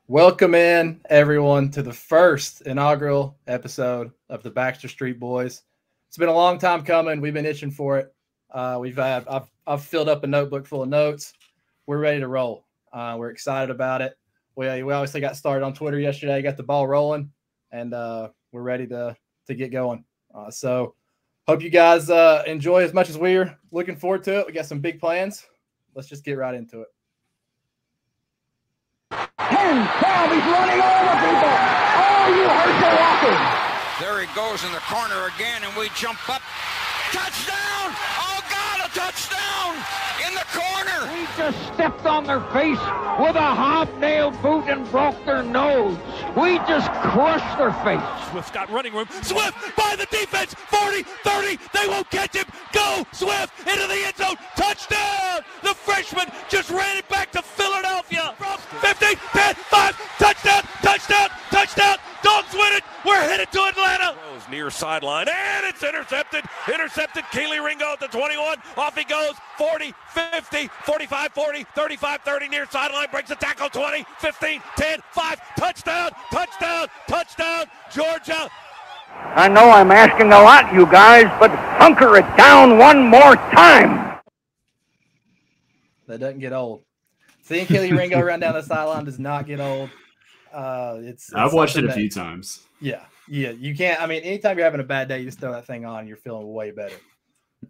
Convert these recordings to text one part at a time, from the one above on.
Welcome in, everyone, to the first inaugural episode of the Baxter Street Boys. It's been a long time coming. We've been itching for it. I've filled up a notebook full of notes. We're ready to roll. We're excited about it. We obviously got started on Twitter yesterday, got the ball rolling, and we're ready to get going. So hope you guys enjoy as much as we're looking forward to it. We got some big plans. Let's just get right into it. 10, 12, he's running over people. Oh, you heard the walking. There he goes in the corner again, and we jump up. Touchdown! Oh, God, a touchdown in the corner. We just stepped on their face with a hobnail boot and broke their nose. We just crushed their face. Swift's got running room. Swift by the defense. 40, 30. They won't catch him. Go, Swift, into the end zone. Touchdown! The freshman just ran it back to Philadelphia. 15, 10, 5. Touchdown, touchdown, touchdown. Dawgs win it. We're headed to Atlanta. Near sideline, and it's intercepted. Intercepted. Keely Ringo at the 21. Off he goes. 40, 50, 45, 40, 35, 30. Near sideline. Breaks the tackle. 20, 15, 10, 5. Touchdown, touchdown, touchdown. Georgia. I know I'm asking a lot, you guys, but hunker it down one more time. That doesn't get old. Seeing Keely Ringo run down the sideline does not get old. It's I've watched it a few times. Yeah, you can't. I mean, anytime you're having a bad day, you just throw that thing on, you're feeling way better.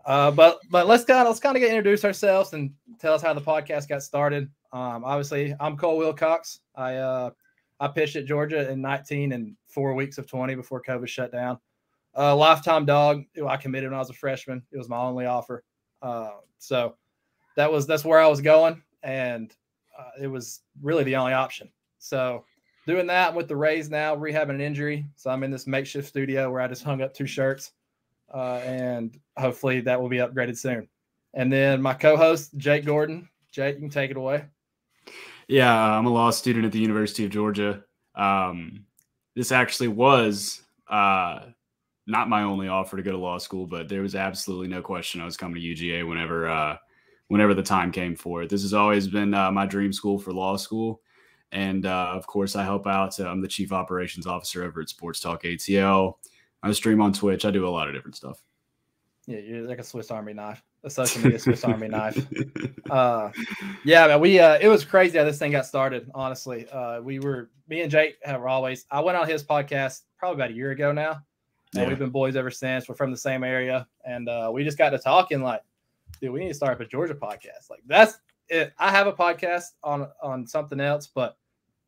But let's kind of get introduce ourselves and tell us how the podcast got started. Obviously, I'm Cole Wilcox. I pitched at Georgia in 19 and 4 weeks of 20 before COVID shut down. Lifetime Dog. I committed when I was a freshman. It was my only offer. So that's where I was going, and it was really the only option. So doing that, I'm with the Rays now, rehabbing an injury. So I'm in this makeshift studio where I just hung up 2 shirts, and hopefully that will be upgraded soon. And then my co-host, Jake Gordon. Jake, you can take it away. Yeah, I'm a law student at the University of Georgia. This actually was not my only offer to go to law school, but there was absolutely no question I was coming to UGA whenever the time came for it. This has always been my dream school for law school. And, of course, I help out. I'm the chief operations officer over at Sports Talk ATL. I stream on Twitch. I do a lot of different stuff. Yeah, you're like a Swiss Army knife, a social media Swiss Army knife. Yeah, man, it was crazy how this thing got started, honestly. Me and Jake I went on his podcast probably about a year ago now. And we've been boys ever since. We're from the same area. And we just got to talking like, dude, we need to start up a Georgia podcast. Like, that's it. I have a podcast on something else, but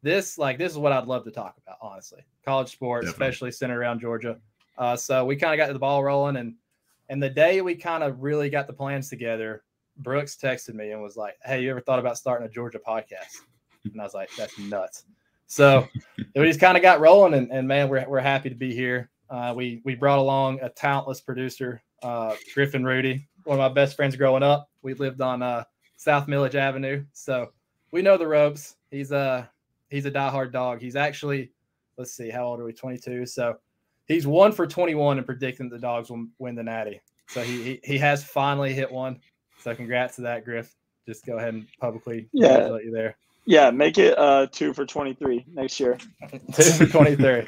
this is what I'd love to talk about, honestly. College sports, Definitely. especially centered around Georgia. So we kind of got the ball rolling, and the day we kind of really got the plans together, Brooks texted me and was like, "Hey, you ever thought about starting a Georgia podcast?" And I was like, "That's nuts." So we just kind of got rolling, and man, we're happy to be here. We brought along a talentless producer, Griffin Rudy, one of my best friends growing up. We lived on South Millage Avenue, so we know the ropes. He's a diehard dog. He's actually, let's see, how old are we? 22. So he's 1 for 21 in predicting the Dogs will win the Natty. So he has finally hit one. So congrats to that, Griff. Just go ahead and publicly congratulate you there. Yeah, make it 2 for 23 next year. 2 for 23.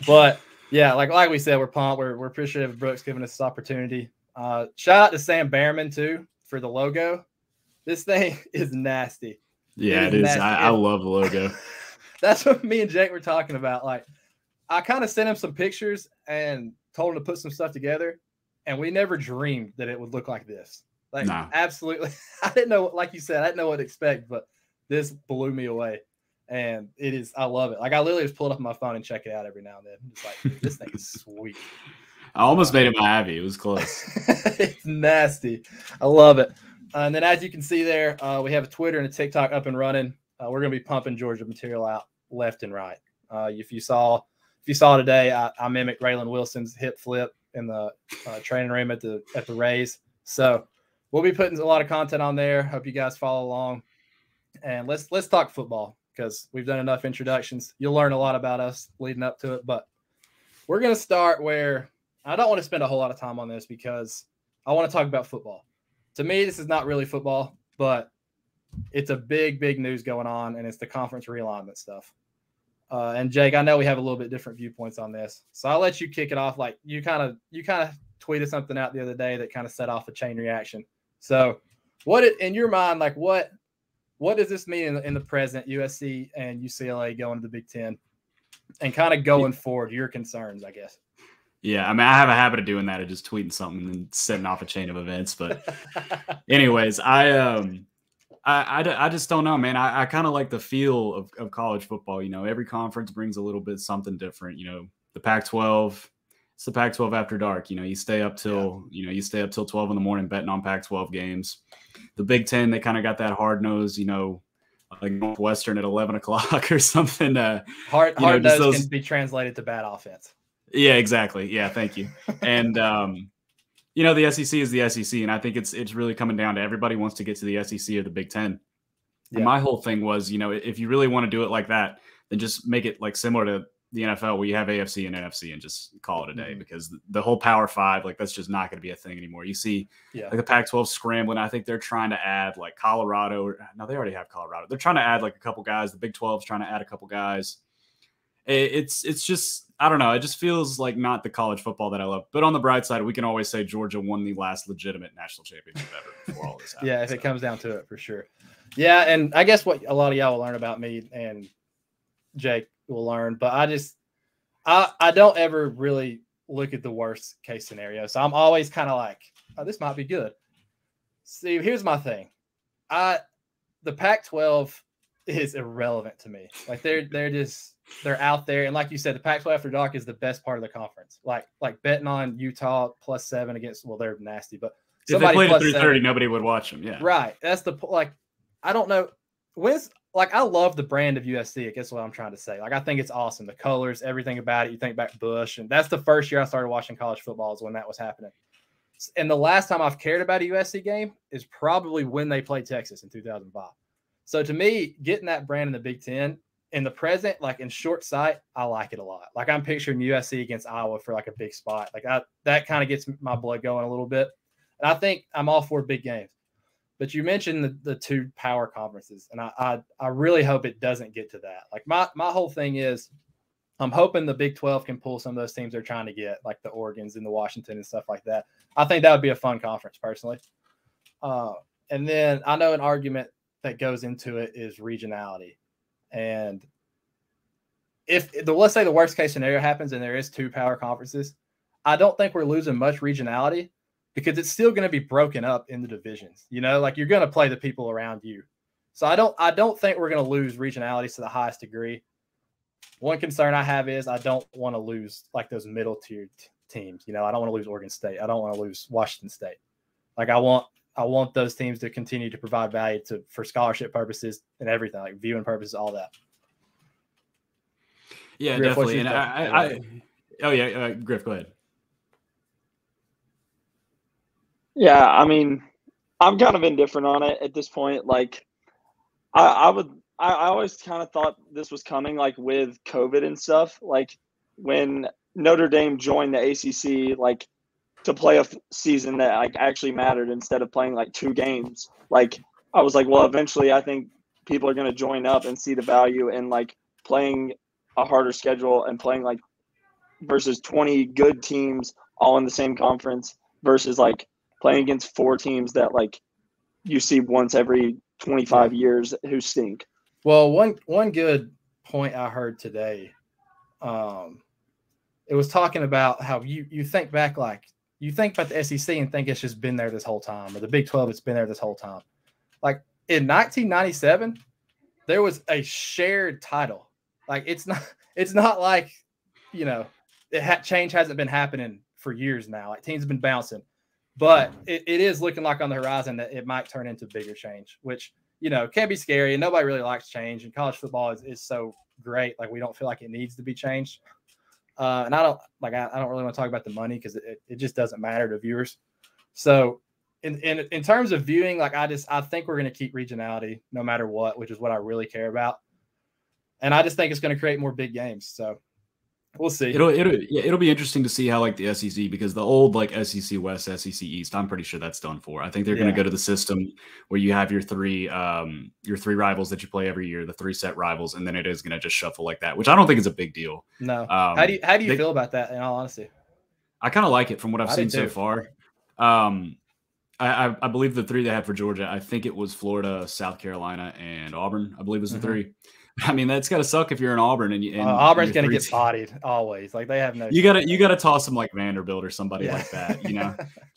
But yeah, like we said, we're pumped. We're appreciative of Brooks giving us this opportunity. Shout out to Sam Behrman too for the logo. This thing is nasty. Yeah, it is. I love the logo. That's what me and Jake were talking about. Like, I kind of sent him some pictures and told him to put some stuff together, and we never dreamed that it would look like this. Like, No. Absolutely. I didn't know, like you said, I didn't know what to expect, but this blew me away. And it is, I love it. Like, I literally just pull it up on my phone and check it out every now and then. It's like, dude, this thing is sweet. I almost made it Miami. It was close. It's nasty. I love it. And then as you can see there, we have a Twitter and a TikTok up and running. We're going to be pumping Georgia material out left and right. If you saw today, I mimicked Raylan Wilson's hip flip in the training room at the Rays. So we'll be putting a lot of content on there. Hope you guys follow along. And let's talk football because we've done enough introductions. You'll learn a lot about us leading up to it. But we're going to start where I don't want to spend a whole lot of time on this because I want to talk about football. To me, this is not really football, but it's a big news going on, and it's the conference realignment stuff. And Jake, I know we have a little bit different viewpoints on this, so I'll let you kick it off. Like you kind of tweeted something out the other day that kind of set off a chain reaction. So, in your mind, like what does this mean in the present, USC and UCLA going to the Big Ten, and kind of going forward, your concerns, I guess? Yeah, I mean, I have a habit of doing that, of just tweeting something and setting off a chain of events. But, anyways, I just don't know, man. I kind of like the feel of college football. You know, every conference brings a little bit something different. You know, the Pac-12, it's the Pac-12 after dark. You know, you stay up till 12 in the morning betting on Pac-12 games. The Big Ten, they kind of got that hard nose, you know, like Northwestern at 11 o'clock or something. Hard nose can be translated to bad offense. Yeah, exactly. Yeah, thank you. And you know, the SEC is the SEC, and I think it's really coming down to everybody wants to get to the SEC or the Big Ten. Yeah. And my whole thing was, you know, if you really want to do it like that, then just make it like similar to the NFL where you have AFC and NFC and just call it a day, because the whole Power Five, like that's just not going to be a thing anymore. You see like the Pac-12 scrambling. I think they're trying to add like Colorado. No, they already have Colorado. They're trying to add like a couple guys. The Big 12 is trying to add a couple guys. It's just, I don't know. It just feels like not the college football that I love. But on the bright side, we can always say Georgia won the last legitimate national championship ever before all this happened. Yeah, if it comes down to it, for sure. Yeah, and I guess what a lot of y'all will learn about me and Jake will learn, but I don't ever really look at the worst case scenario. So I'm always kind of like, oh, this might be good. See, here's my thing. The Pac-12 is irrelevant to me. Like they're out there. And like you said, the Pac-12 after dark is the best part of the conference. Like betting on Utah +7 against, well, they're nasty, but if they played at 3:30, nobody would watch them. Yeah. Right. That's I don't know. I love the brand of USC. I guess what I'm trying to say. Like, I think it's awesome. The colors, everything about it. You think back Bush, and that's the first year I started watching college football is when that was happening. And the last time I've cared about a USC game is probably when they played Texas in 2005. So to me, getting that brand in the Big Ten in the present, like in short sight, I like it a lot. Like I'm picturing USC against Iowa for like a big spot. Like that kind of gets my blood going a little bit. And I think I'm all for big games. But you mentioned the two power conferences, and I really hope it doesn't get to that. Like my whole thing is I'm hoping the Big 12 can pull some of those teams they're trying to get, like the Oregons and the Washington and stuff like that. I think that would be a fun conference personally. And then I know an argument that goes into it is regionality. And let's say the worst case scenario happens and there is two power conferences, I don't think we're losing much regionality, because it's still going to be broken up in the divisions. You know, like you're going to play the people around you. So I don't think we're going to lose regionalities to the highest degree. One concern I have is I don't want to lose like those middle tier teams. You know, I don't want to lose Oregon State. I don't want to lose Washington State. Like I want those teams to continue to provide value for scholarship purposes and everything, like viewing purposes, all that. Yeah, Griff, definitely. And Griff, go ahead. Yeah, I mean, I'm kind of indifferent on it at this point. Like, I always kind of thought this was coming, like with COVID and stuff. Like when Notre Dame joined the ACC, like to play a season that like actually mattered instead of playing like 2 games. Like I was like, well, eventually I think people are going to join up and see the value in like playing a harder schedule and playing like versus 20 good teams all in the same conference versus like playing against 4 teams that like you see once every 25 years who stink. Well, one good point I heard today, it was talking about how you think back, like you think about the SEC and think it's just been there this whole time, or the Big 12 it's been there this whole time. Like in 1997, there was a shared title. Like it's not like, you know, change hasn't been happening for years now. Like teams have been bouncing. But it is looking like on the horizon that it might turn into bigger change, which, you know, can be scary. And nobody really likes change. And college football is so great. Like, we don't feel like it needs to be changed. And I don't really want to talk about the money because it just doesn't matter to viewers. So in terms of viewing, like I think we're going to keep regionality no matter what, which is what I really care about. And I just think it's going to create more big games. So We'll see. It'll be interesting to see how like the SEC, because the old like SEC West, SEC East, I'm pretty sure that's done for. I think they're going to go to the system where you have your three rivals that you play every year, the 3 set rivals, and then it is going to just shuffle like that, which I don't think is a big deal. No. How do you feel about that? In all honesty, I kind of like it from what I've seen so far. I believe the 3 they had for Georgia, I think it was Florida, South Carolina, and Auburn, I believe was the 3. I mean, that's got to suck if you're in Auburn and Auburn's going to get bodied always. Like they have no. You gotta toss them like Vanderbilt or somebody like that,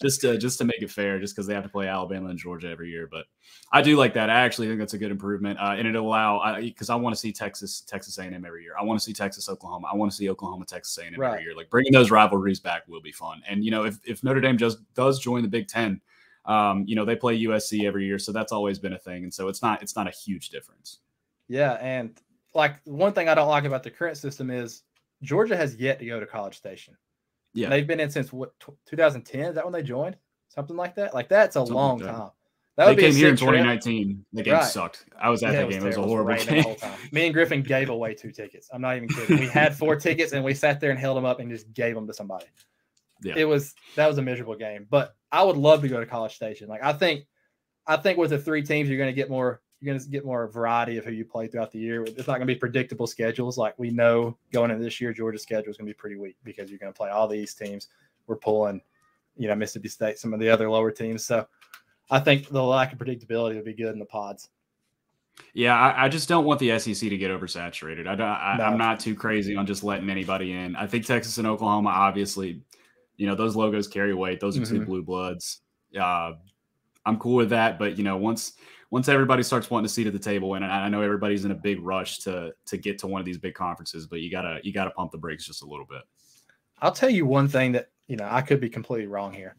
just to make it fair, just because they have to play Alabama and Georgia every year. But I do like that. I actually think that's a good improvement, and it'll allow because I want to see Texas A&M every year. I want to see Texas Oklahoma. I want to see Oklahoma Texas A&M every year. Like bringing those rivalries back will be fun. And if Notre Dame does join the Big Ten, they play USC every year, so that's always been a thing. And so it's not a huge difference. Yeah, and like one thing I don't like about the current system is Georgia has yet to go to College Station. Yeah, and they've been in since 2010. Is that when they joined? Something like that. Like that's a long time. They came here in 2019. The game sucked. I was at that game. It was a horrible game. The whole time. Me and Griffin gave away 2 tickets. I'm not even kidding. We had 4 tickets and we sat there and held them up and just gave them to somebody. Yeah, that was a miserable game. But I would love to go to College Station. Like I think with the 3 teams, you're going to get more variety of who you play throughout the year. It's not going to be predictable schedules. Like we know going into this year, Georgia's schedule is going to be pretty weak because you're going to play all these teams. We're pulling, Mississippi State, some of the other lower teams. So I think the lack of predictability would be good in the pods. Yeah, I just don't want the SEC to get oversaturated. I'm not too crazy on just letting anybody in. I think Texas and Oklahoma, obviously, those logos carry weight. Those are 2 blue bloods. I'm cool with that. But, once everybody starts wanting a seat at the table, and I know everybody's in a big rush to get to one of these big conferences, but you gotta pump the brakes just a little bit. I'll tell you one thing that I could be completely wrong here,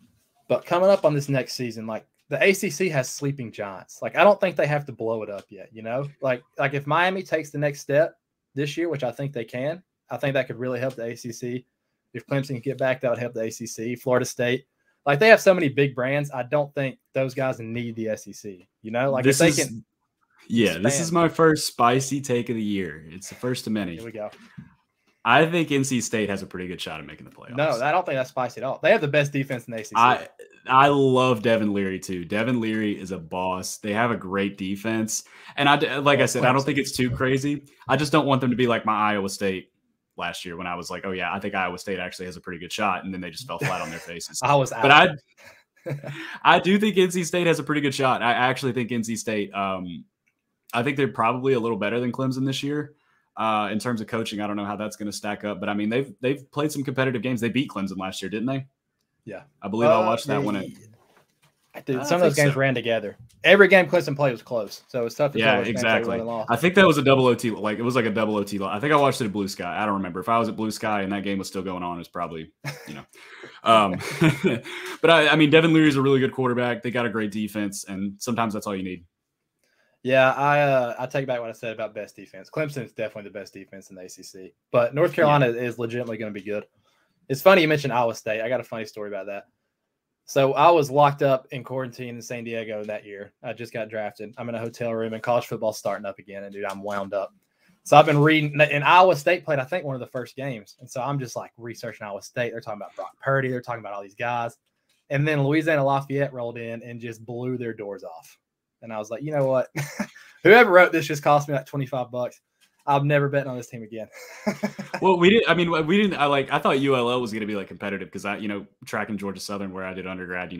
but coming up on this next season, like the ACC has sleeping giants. Like I don't think they have to blow it up yet. Like if Miami takes the next step this year, which I think they can, I think that could really help the ACC. If Clemson can get back, that would help the ACC. Florida State. Like they have so many big brands. I don't think those guys need the SEC, like this if they can. Yeah, this is my first spicy take of the year. It's the first of many. Here we go. I think NC State has a pretty good shot at making the playoffs. No, I don't think that's spicy at all. They have the best defense in the ACC. I love Devin Leary too. Devin Leary is a boss. They have a great defense. And I don't think it's too crazy. I just don't want them to be like my Iowa State last year when I was like, oh yeah, I think Iowa State actually has a pretty good shot, and then they just fell flat on their faces. I do think NC State has a pretty good shot. I actually think NC State. I think they're probably a little better than Clemson this year in terms of coaching. I don't know how that's going to stack up, but I mean they've played some competitive games. They beat Clemson last year, didn't they? Yeah, I believe I watched that one. Dude, some of those games ran together. Every game Clemson played was close, so it's tough to tell. Yeah, exactly. I think that was a double OT. Like it was like a double OT. I think I watched it at Blue Sky. I don't remember if I was at Blue Sky and that game was still going on. It was probably, But I mean, Devin Leary is a really good quarterback. They got a great defense, and sometimes that's all you need. Yeah, I take back what I said about best defense. Clemson is definitely the best defense in the ACC, but North Carolina is legitimately going to be good. It's funny you mentioned Iowa State. I got a funny story about that. So I was locked up in quarantine in San Diego that year. I just got drafted. I'm in a hotel room and college football's starting up again. And dude, I'm wound up. So I've been reading, and Iowa State played, I think, one of the first games. And so I'm just like researching Iowa State. They're talking about Brock Purdy. They're talking about all these guys. And then Louisiana Lafayette rolled in and just blew their doors off. And I was like, you know what? Whoever wrote this just cost me like $25. I'm never betting on this team again. Well, we didn't. I mean, we didn't. I thought ULL was going to be like competitive because tracking Georgia Southern where I did undergrad,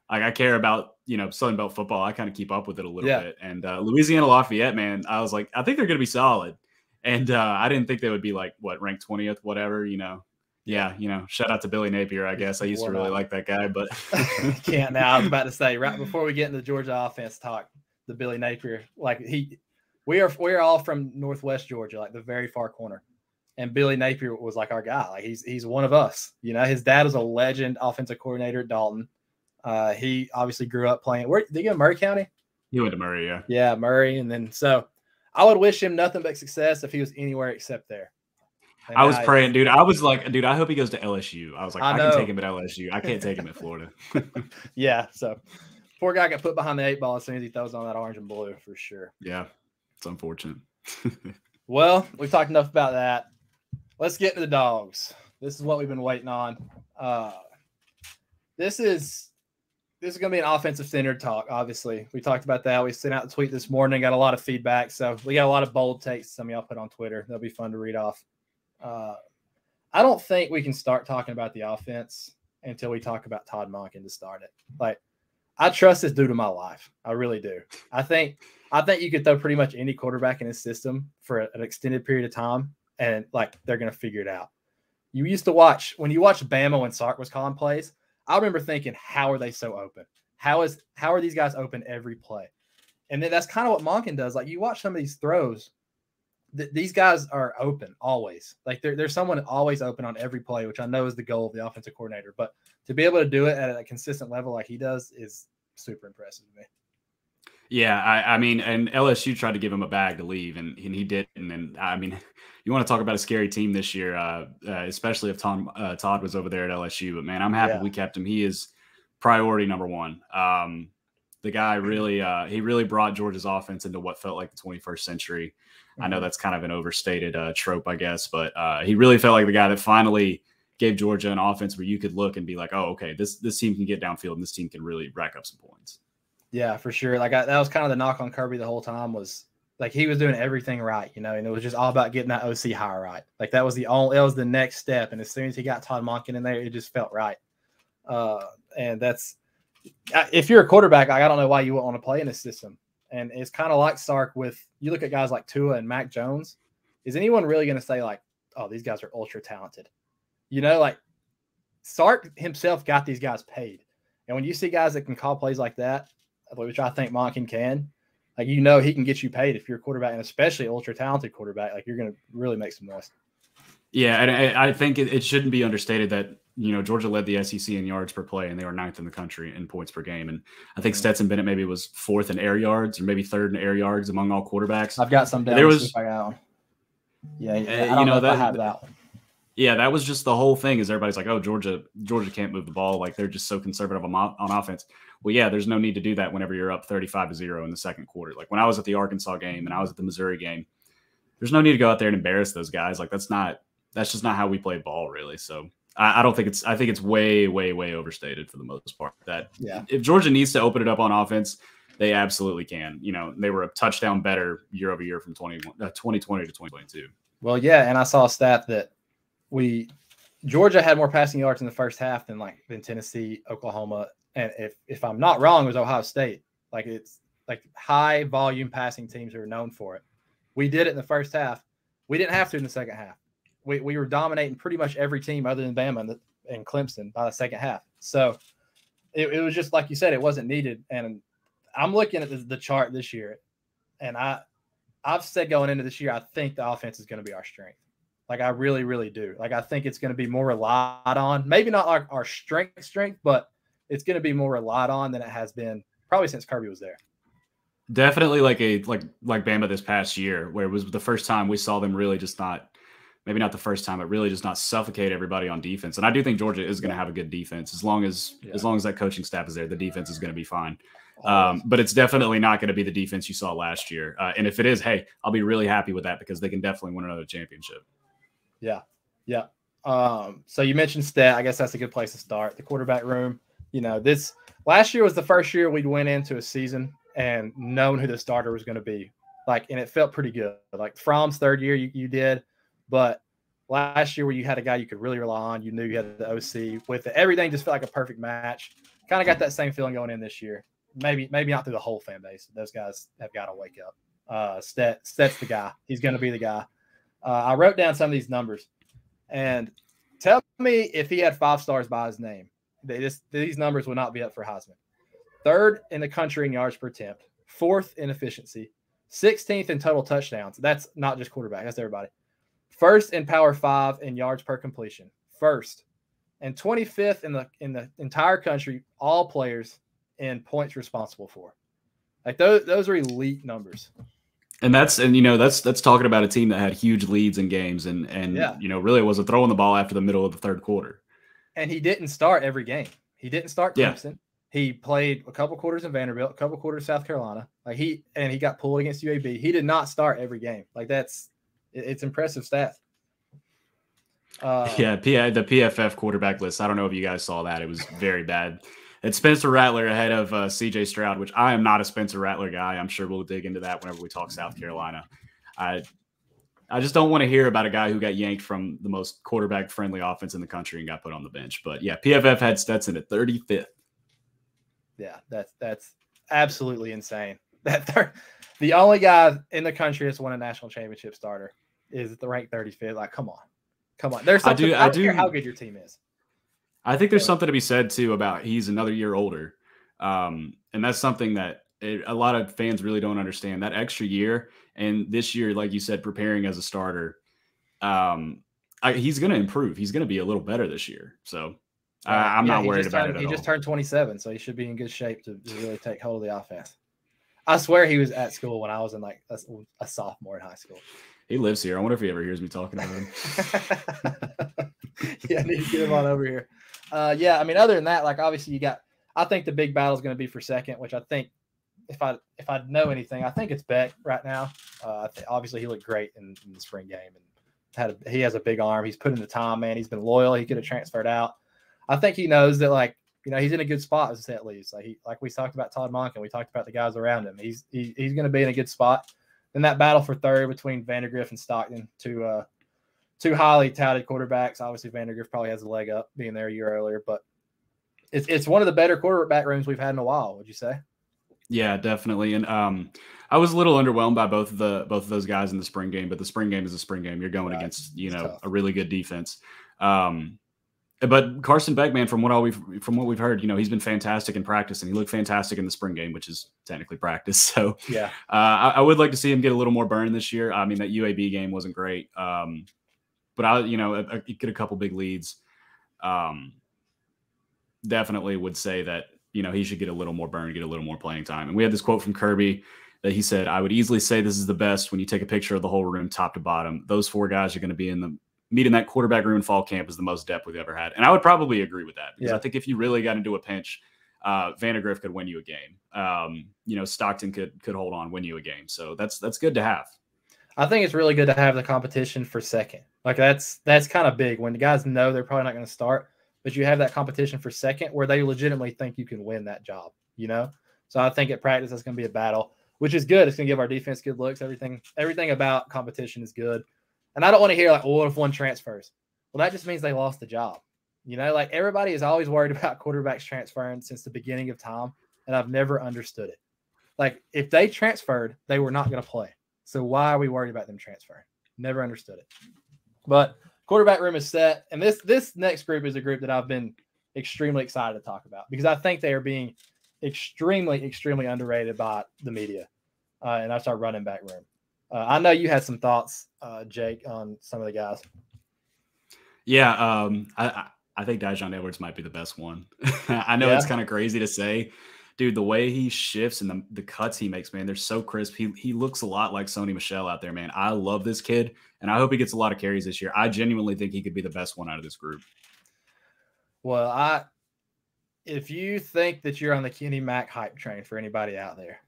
I care about, Southern Belt football. I kind of keep up with it a little bit. And Louisiana Lafayette, man, I was like, I think they're going to be solid. And I didn't think they would be like, ranked 20th, whatever, Yeah, shout out to Billy Napier, I guess. I used to really like that guy, but can't now. I was about to say, right before we get into the Georgia offense talk, the Billy Napier, we are all from Northwest Georgia, like the very far corner. And Billy Napier was like our guy. Like he's one of us. His dad was a legend offensive coordinator at Dalton. He obviously grew up playing. Where did he go? Murray County? He went to Murray, yeah. Yeah, Murray. And then so I would wish him nothing but success if he was anywhere except there. And I was praying, dude. I was like, dude, I hope he goes to LSU. I was like, I can take him at LSU. I can't take him at Florida. Yeah, so poor guy got put behind the 8 ball as soon as he throws on that orange and blue for sure. Yeah, it's unfortunate. Well, we've talked enough about that. let's get to the Dawgs. This is what we've been waiting on. This is going to be an offensive standard talk. Obviously, we talked about that. We sent out the tweet this morning, got a lot of feedback. So we got a lot of bold takes. Some of y'all put on Twitter. They'll be fun to read off. I don't think we can start talking about the offense until we talk about Todd Monken to start it. Like, I trust this dude to my life. I really do. I think you could throw pretty much any quarterback in his system for an extended period of time, and like they're going to figure it out. You used to watch when you watched Bama when Sark was calling plays. I remember thinking, how are they so open? How are these guys open every play? And then that's kind of what Monken does. Like, you watch some of these throws, these guys are open always. Like, there's someone always open on every play, which I know is the goal of the offensive coordinator. But to be able to do it at a consistent level like he does is super impressive to me. Yeah, I mean, and LSU tried to give him a bag to leave, and he didn't. And I mean, you want to talk about a scary team this year, especially if Todd was over there at LSU. But man, I'm happy we kept him. He is priority number one. The guy really brought Georgia's offense into what felt like the 21st century. I know that's kind of an overstated trope, I guess, but he really felt like the guy that finally gave Georgia an offense where you could look and be like, oh, okay, this team can get downfield and this team can really rack up some points. Yeah, for sure. Like, that was kind of the knock on Kirby the whole time, was like he was doing everything right, and it was just all about getting that OC hire right. Like, that was it was the next step. And as soon as he got Todd Monken in there, it just felt right. And that's, if you're a quarterback, I don't know why you wouldn't want to play in this system. And it's kind of like Sark with, you look at guys like Tua and Mac Jones. Is anyone really going to say like, oh, these guys are ultra talented? Like Sark himself got these guys paid. And when you see guys that can call plays like that, which I think Monken can, like, he can get you paid if you're a quarterback, and especially ultra talented quarterback. Like, you're going to really make some noise. Yeah, and I think it shouldn't be understated that, Georgia led the SEC in yards per play, and they were 9th in the country in points per game. And I think Stetson Bennett maybe was 4th in air yards, or maybe 3rd in air yards among all quarterbacks. I've got some down. I got one. Yeah, I don't know if I have that one. Yeah, that was just the whole thing, is everybody's like, oh, Georgia can't move the ball. Like, they're just so conservative on offense. Well, yeah, there's no need to do that whenever you're up 35-0 in the second quarter. Like, when I was at the Arkansas game and I was at the Missouri game, there's no need to go out there and embarrass those guys. Like, that's just not how we play ball, really. So I think it's way, way, way overstated for the most part. That if Georgia needs to open it up on offense, they absolutely can. They were a touchdown better year over year from 2020 to 2022. Well, yeah, and I saw a stat that Georgia had more passing yards in the first half than Tennessee, Oklahoma, and if I'm not wrong, it was Ohio State. Like, it's like high volume passing teams are known for it. We did it in the first half. We didn't have to in the second half. We were dominating pretty much every team other than Bama and Clemson by the second half. So it was just like you said, it wasn't needed. And I'm looking at the chart this year, and I've said going into this year, I think the offense is going to be our strength. Like, I really, really do. Like, I think it's going to be more relied on. Maybe not our strength, but it's going to be more relied on than it has been probably since Kirby was there. Definitely like Bama this past year, where it was the first time we saw them really just not. Maybe not the first time, but really just not suffocate everybody on defense. And I do think Georgia is going to have a good defense as long as that coaching staff is there. The defense is going to be fine. But it's definitely not going to be the defense you saw last year. And if it is, hey, I'll be really happy with that, because they can definitely win another championship. Yeah. So you mentioned Stet. I guess that's a good place to start. The quarterback room. This last year was the first year we'd went into a season and known who the starter was going to be. Like, and it felt pretty good. Like, Fromm's third year, you did. But last year, where you had a guy you could really rely on, you knew you had the OC with it. Everything just felt like a perfect match. Kind of got that same feeling going in this year. Maybe not through the whole fan base. Those guys have got to wake up. Stet's the guy. He's going to be the guy. I wrote down some of these numbers, and tell me if he had 5 stars by his name. These numbers would not be up for Heisman. 3rd in the country in yards per attempt, 4th in efficiency, 16th in total touchdowns. That's not just quarterback. That's everybody. 1st in Power 5 in yards per completion. 1st. And 25th in the entire country, all players in points responsible for. Like, those are elite numbers. And that's talking about a team that had huge leads in games and really wasn't throwing the ball after the middle of the third quarter. And he didn't start every game. He didn't start Clemson. Yeah. He played a couple quarters in Vanderbilt, a couple quarters South Carolina. Like, he got pulled against UAB. He did not start every game. Like, it's impressive stats. The PFF quarterback list. I don't know if you guys saw that. It was very bad. It's Spencer Rattler ahead of CJ Stroud, which I am not a Spencer Rattler guy. I'm sure we'll dig into that whenever we talk South Carolina. I just don't want to hear about a guy who got yanked from the most quarterback-friendly offense in the country and got put on the bench. But yeah, PFF had Stetson at 35th. Yeah, that's absolutely insane. The only guy in the country that's won a national championship starter is the ranked 35th. Like, come on. There's something. I don't care how good your team is. I think there's something to be said too about he's another year older, and that's something that a lot of fans really don't understand. That extra year, and this year, like you said, preparing as a starter, he's going to improve. He's going to be a little better this year. So I'm not worried about it at all. He just turned 27, so he should be in good shape to really take hold of the offense. I swear he was at school when I was in like a sophomore in high school. He lives here. I wonder if he ever hears me talking about him. Yeah, I need to get him on over here. Yeah, I mean, other than that, like obviously I think the big battle is going to be for second, which I think if I know anything, I think it's Beck right now. Obviously he looked great in the spring game and he has a big arm. He's put in the time, man. He's been loyal. He could have transferred out. I think he knows that, like, you know, he's in a good spot as a set leaves. Like we talked about Todd Monk and we talked about the guys around him. He's going to be in a good spot. In that battle for third between Vandergriff and Stockton, two highly touted quarterbacks. Obviously, Vandergriff probably has a leg up being there a year earlier, but it's one of the better quarterback rooms we've had in a while. Would you say? Yeah, definitely. And I was a little underwhelmed by both of those guys in the spring game, but the spring game is a spring game. You're going against, you know, a really good defense. But Carson Beck, man, from what we've heard, you know, he's been fantastic in practice, and he looked fantastic in the spring game, which is technically practice. So yeah, I would like to see him get a little more burn this year. I mean, that UAB game wasn't great, but get a couple big leads. Definitely would say that, you know, he should get a little more burn, get a little more playing time. And we had this quote from Kirby that he said, "I would easily say this is the best when you take a picture of the whole room, top to bottom. Those four guys are going to be meeting that quarterback room in fall camp is the most depth we've ever had." And I would probably agree with that, because I think if you really got into a pinch, Vandergriff could win you a game. You know, Stockton could hold on, win you a game. So that's good to have. I think it's really good to have the competition for second. Like that's kind of big when the guys know they're probably not going to start, but you have that competition for second where they legitimately think you can win that job, you know? So I think at practice, that's going to be a battle, which is good. It's going to give our defense good looks. Everything about competition is good. And I don't want to hear like, well, what if one transfers? Well, that just means they lost the job. You know, like everybody is always worried about quarterbacks transferring since the beginning of time, and I've never understood it. Like if they transferred, they were not going to play. So why are we worried about them transferring? Never understood it. But quarterback room is set, and this next group is a group that I've been extremely excited to talk about because I think they are being extremely, extremely underrated by the media, and that's our running back room. I know you had some thoughts, Jake, on some of the guys. Yeah, I think Dijon Edwards might be the best one. I know it's kind of crazy to say. Dude, the way he shifts and the cuts he makes, man, they're so crisp. He looks a lot like Sony Michel out there, man. I love this kid, and I hope he gets a lot of carries this year. I genuinely think he could be the best one out of this group. Well, if you think that you're on the Kenny Mack hype train for anybody out there,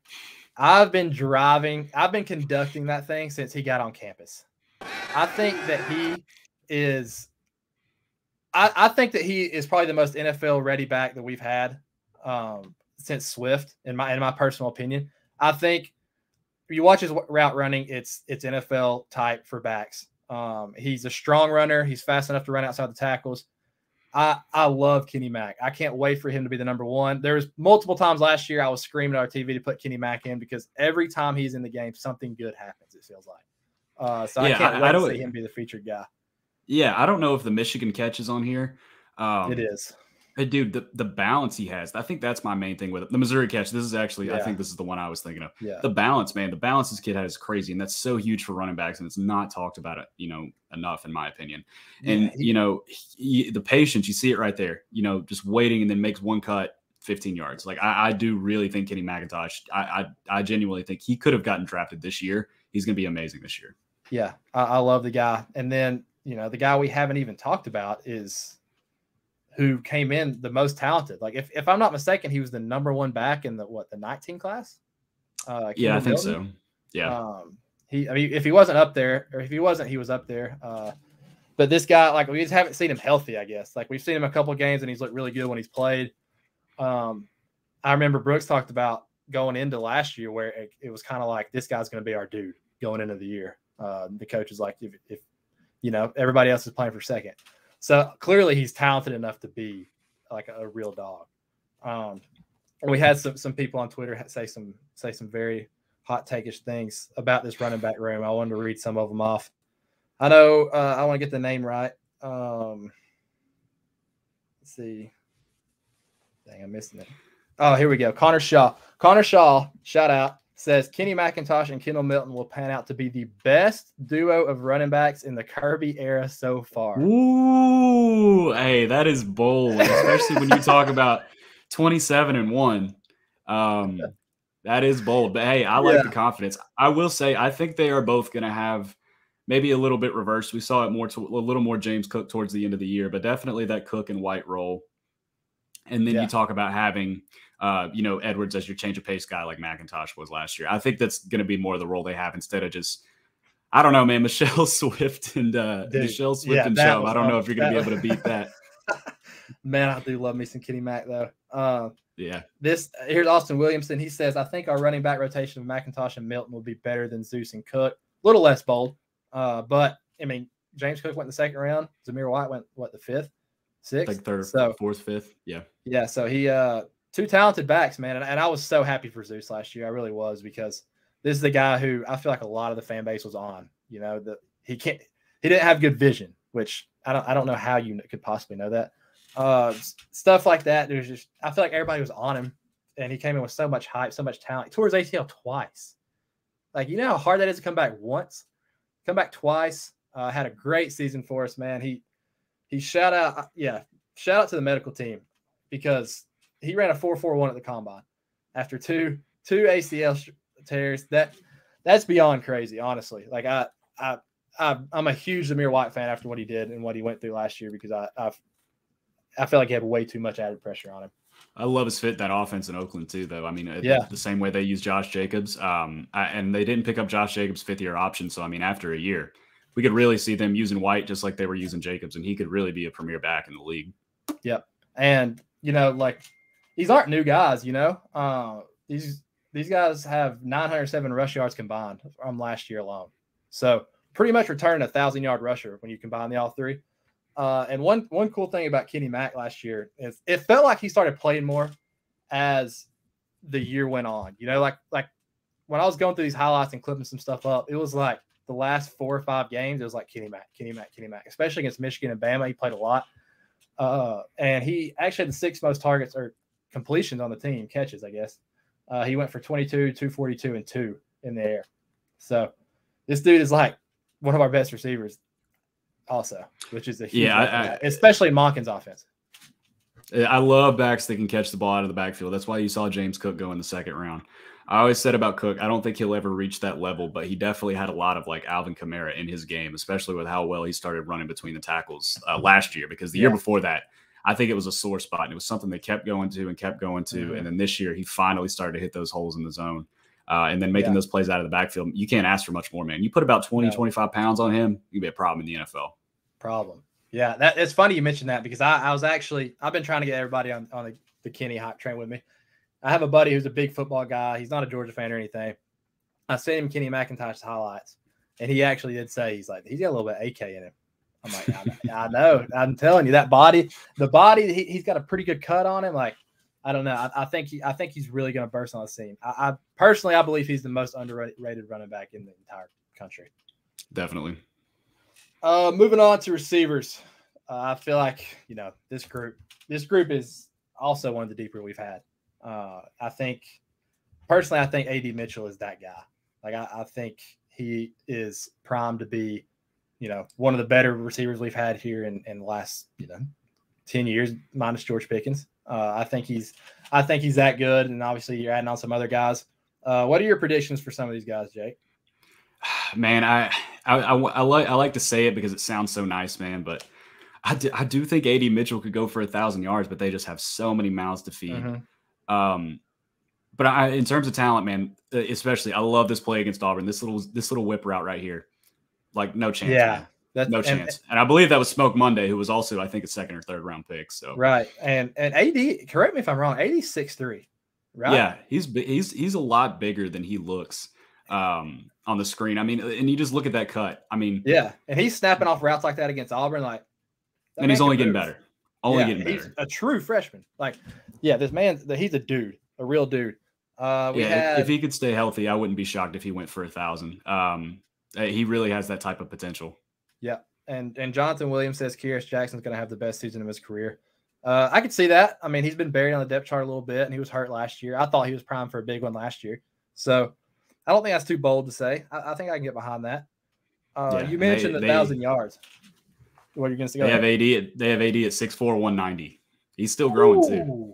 I've been conducting that thing since he got on campus. I think that he is probably the most NFL ready back that we've had since Swift, in my personal opinion. I think if you watch his route running, it's NFL type for backs. He's a strong runner. He's fast enough to run outside the tackles. I love Kenny Mack. I can't wait for him to be the number one. There's multiple times last year I was screaming at our TV to put Kenny Mack in because every time he's in the game, something good happens, it feels like. So I can't wait to see him be the featured guy. Yeah, I don't know if the Michigan catch is on here. It is. Dude, the balance he has, I think that's my main thing with it. The Missouri catch, this is actually, I think this is the one I was thinking of. Yeah. The balance, man, the balance this kid has is crazy, and that's so huge for running backs, and it's not talked about it, enough, in my opinion. And, the patience, you see it right there, just waiting and then makes one cut, 15 yards. Like, I do really think Kenny McIntosh, I genuinely think he could have gotten drafted this year. He's going to be amazing this year. Yeah, I love the guy. And then, the guy we haven't even talked about is who came in the most talented. Like if I'm not mistaken, he was the number one back in the 19 class. Yeah, I think so. Yeah. If he wasn't up there, or if he wasn't, he was up there. But this guy, like, we just haven't seen him healthy, I guess. Like, we've seen him a couple of games, and he's looked really good when he's played. I remember Brooks talked about going into last year where it was kind of like, this guy's going to be our dude going into the year. The coach is like, if everybody else is playing for second. So clearly he's talented enough to be like a real dog. We had some people on Twitter say some very hot take-ish things about this running back room. I wanted to read some of them off. I know I want to get the name right. Let's see. Dang, I'm missing it. Oh, here we go. Connor Shaw, shout out, says Kenny McIntosh and Kendall Milton will pan out to be the best duo of running backs in the Kirby era so far. Ooh, hey, that is bold, especially when you talk about 27-1. That is bold. But hey, I like the confidence. I will say, I think they are both going to have maybe a little bit reversed. We saw it a little more James Cook towards the end of the year, but definitely that Cook and White role. And then you talk about having, Edwards as your change of pace guy like McIntosh was last year. I think that's going to be more of the role they have instead of just, I don't know, man, Michelle Swift and Chubb. I don't know if you're going to be able to beat that. Man, I do love me some Kenny Mack though. Yeah. Here's Austin Williamson. He says, I think our running back rotation of McIntosh and Milton will be better than Zeus and Cook. A little less bold. But I mean, James Cook went in the second round. Zamir White went the fifth, sixth, like third, fourth, fifth. Yeah. Yeah. So he, two talented backs, man. And I was so happy for Zeus last year. I really was, because this is the guy who I feel like a lot of the fan base was on, he didn't have good vision, which I don't know how you could possibly know that. Stuff like that. I feel like everybody was on him, and he came in with so much hype, so much talent. He tore his ACL twice. Like, you know how hard that is to come back once, come back twice. Had a great season for us, man. He shout out to the medical team, because he ran a 4.41 at the combine after two ACL tears. That's beyond crazy, honestly. Like I'm a huge Zamir White fan after what he did and what he went through last year, because I feel like he had way too much added pressure on him. I love his fit, that offense in Oakland too, though. I mean, the same way they use Josh Jacobs, and they didn't pick up Josh Jacobs' fifth-year option. So, I mean, after a year, we could really see them using White just like they were using Jacobs, and he could really be a premier back in the league. Yep. And, like, these aren't new guys, These guys have 907 rush yards combined from last year alone. So, pretty much returning a 1,000-yard rusher when you combine the all three. And one cool thing about Kenny Mack last year is it felt like he started playing more as the year went on. Like when I was going through these highlights and clipping some stuff up, it was like the last 4 or 5 games, it was like Kenny Mack, especially against Michigan and Bama. He played a lot. And he actually had the 6th most targets or completions on the team, catches, I guess. He went for 22, 242, and 2 in the air. So this dude is like one of our best receivers also, which is a huge especially in Monken's offense. I love backs that can catch the ball out of the backfield. That's why you saw James Cook go in the second round. I always said about Cook, I don't think he'll ever reach that level, but he definitely had a lot of like Alvin Kamara in his game, especially with how well he started running between the tackles last year, because the year before that, I think it was a sore spot, and it was something they kept going to. And then this year, he finally started to hit those holes in the zone. And then making those plays out of the backfield, you can't ask for much more, man. You put about 25 pounds on him, you'd be a problem in the NFL. Problem. Yeah, it's funny you mentioned that, because I've been trying to get everybody on the Kenny hype train with me. I have a buddy who's a big football guy. He's not a Georgia fan or anything. I sent him Kenny McIntosh's highlights, and he actually did say he's got a little bit of AK in him. I'm like, I know. I'm telling you, the body, he's got a pretty good cut on him. Like, I don't know. I think he's really going to burst on the scene. I personally believe he's the most underrated running back in the entire country. Definitely. Moving on to receivers. I feel like, this group is also one of the deeper we've had. I think AD Mitchell is that guy. Like, I think he is primed to be, one of the better receivers we've had here in the last, 10 years, minus George Pickens. I think he's that good. And obviously you're adding on some other guys. What are your predictions for some of these guys, Jake? Man, I like to say it because it sounds so nice, man, but I do think AD Mitchell could go for 1,000 yards, but they just have so many mouths to feed. Mm-hmm. But in terms of talent, man, especially, I love this play against Auburn. This little whip route right here, like no chance. Yeah, man. No chance. And I believe that was Smoke Monday, who was also, I think, a second or third round pick. So right. And AD, correct me if I'm wrong, AD's 6'3", right? Yeah, he's a lot bigger than he looks on the screen. I mean, and you just look at that cut. I mean, yeah, and he's snapping off routes like that against Auburn, like, and he's only getting better. Getting better. He's a true freshman. Like, yeah, this man, he's a dude, a real dude. If he could stay healthy, I wouldn't be shocked if he went for 1,000. He really has that type of potential. Yeah, and Jonathan Williams says Kearis Jackson's going to have the best season of his career. I could see that. I mean, he's been buried on the depth chart a little bit, and he was hurt last year. I thought he was primed for a big one last year. So I don't think that's too bold to say. I think I can get behind that. You mentioned 1,000 yards. What are you going to say? They have AD at 6'4", 190. He's still growing too.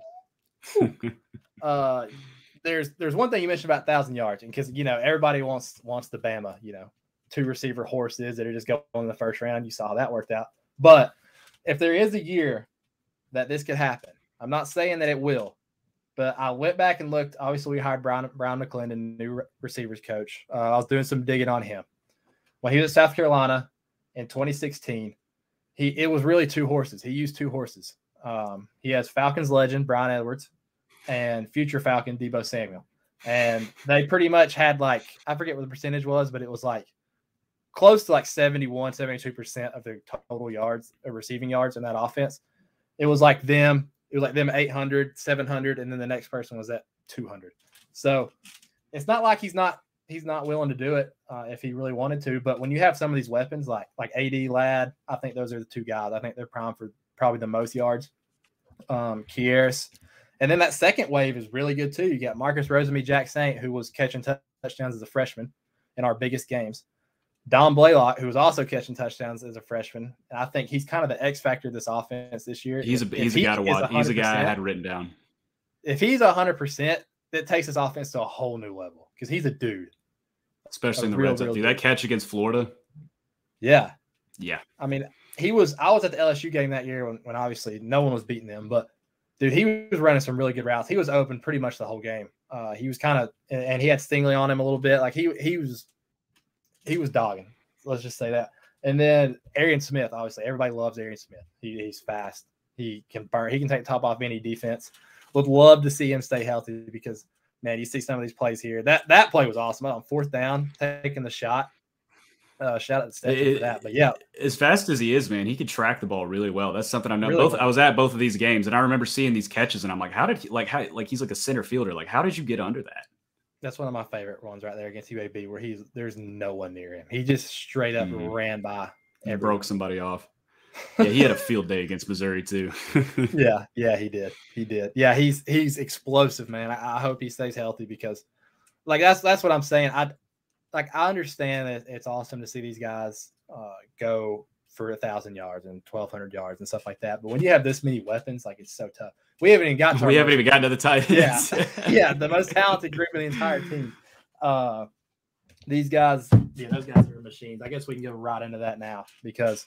There's one thing you mentioned about 1,000 yards, and because everybody wants the Bama, 2 receiver horses that are just going in the first round. You saw how that worked out. But if there is a year that this could happen, I'm not saying that it will, but I went back and looked. Obviously, we hired Brian Mclennan, new receivers coach. I was doing some digging on him when he was at South Carolina in 2016. It was really 2 horses. He used 2 horses. He has Falcons legend Brian Edwards and future Falcon Deebo Samuel, and they pretty much had, like, I forget what the percentage was, but it was like close to like 72% of their total yards, receiving yards in that offense. It was like them 800, 700, and then the next person was at 200. So it's not like he's not willing to do it if he really wanted to. But when you have some of these weapons like AD, Ladd, I think those are the 2 guys. I think they're primed for probably the most yards. Kearis. And then that second wave is really good too. You got Marcus Rosemy-Jack Saint, who was catching touchdowns as a freshman in our biggest games. Don Blaylock, who was also catching touchdowns as a freshman. And I think he's kind of the X factor of this offense this year. He's a guy to watch. He's a guy I had written down. If he's 100%, that takes his offense to a whole new level because he's a dude. Especially in the red zone. Dude, that catch against Florida. Yeah. Yeah. I mean, I was at the LSU game that year when obviously no one was beating them, but dude, he was running some really good routes. He was open pretty much the whole game. He was and he had Stingley on him a little bit. Like he was dogging. Let's just say that. And then Arian Smith, obviously everybody loves Arian Smith. He's fast. He can burn. He can take the top off any defense. Would love to see him stay healthy because, man, you see some of these plays here. That play was awesome on 4th down, taking the shot. Shout out to Stephen for that. But yeah, as fast as he is, man, he could track the ball really well. That's something I know. Really I was at both of these games, and I remember seeing these catches, and I'm like, how he's like a center fielder. Like, how did you get under that? That's one of my favorite ones right there against UAB, where there's no one near him. He just straight up ran by and broke somebody off. Yeah, he had a field day against Missouri too. yeah, he did. Yeah, he's explosive, man. I hope he stays healthy because, like, that's what I'm saying. I understand that it's awesome to see these guys go for 1,000 yards and 1,200 yards and stuff like that. But when you have this many weapons, like, it's so tough. We haven't even gotten to the tight ends. Yeah, the most talented group of the entire team. These guys, those guys are machines. I guess we can go right into that now because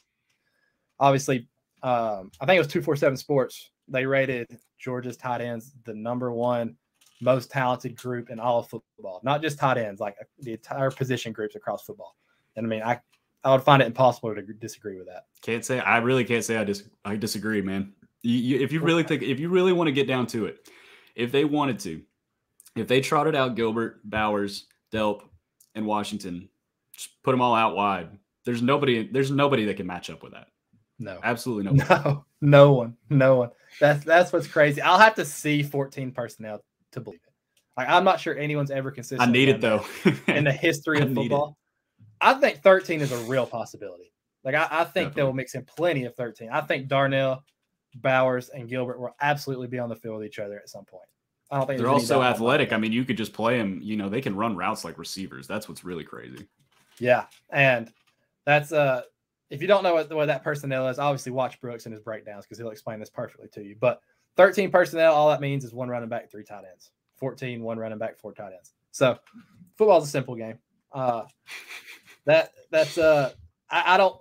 obviously, I think it was 247 Sports. They rated Georgia's tight ends the #1 most talented group in all of football. Not just tight ends, like the entire position groups across football. And I mean, I would find it impossible to disagree with that. I really can't say I disagree, man. If you really want to get down to it, if they trotted out Gilbert, Bowers, Delp, and Washington, just put them all out wide. There's nobody that can match up with that. No, absolutely nobody. No one. That's what's crazy. I'll have to see 14 personnel to believe it. Like, I'm not sure anyone's ever consistent. I need it though. In the history of football, I think 13 is a real possibility. Like, I think they'll mix in plenty of 13. I think Darnell, Bowers, and Gilbert will absolutely be on the field with each other at some point. I don't think they're also athletic. I mean, you could just play them. They can run routes like receivers. That's what's really crazy. Yeah, and that's if you don't know what that personnel is, obviously watch Brooks and his breakdowns because he'll explain this perfectly to you. But 13 personnel, all that means is 1 running back, 3 tight ends. 14, 1 running back, 4 tight ends. So football's a simple game. I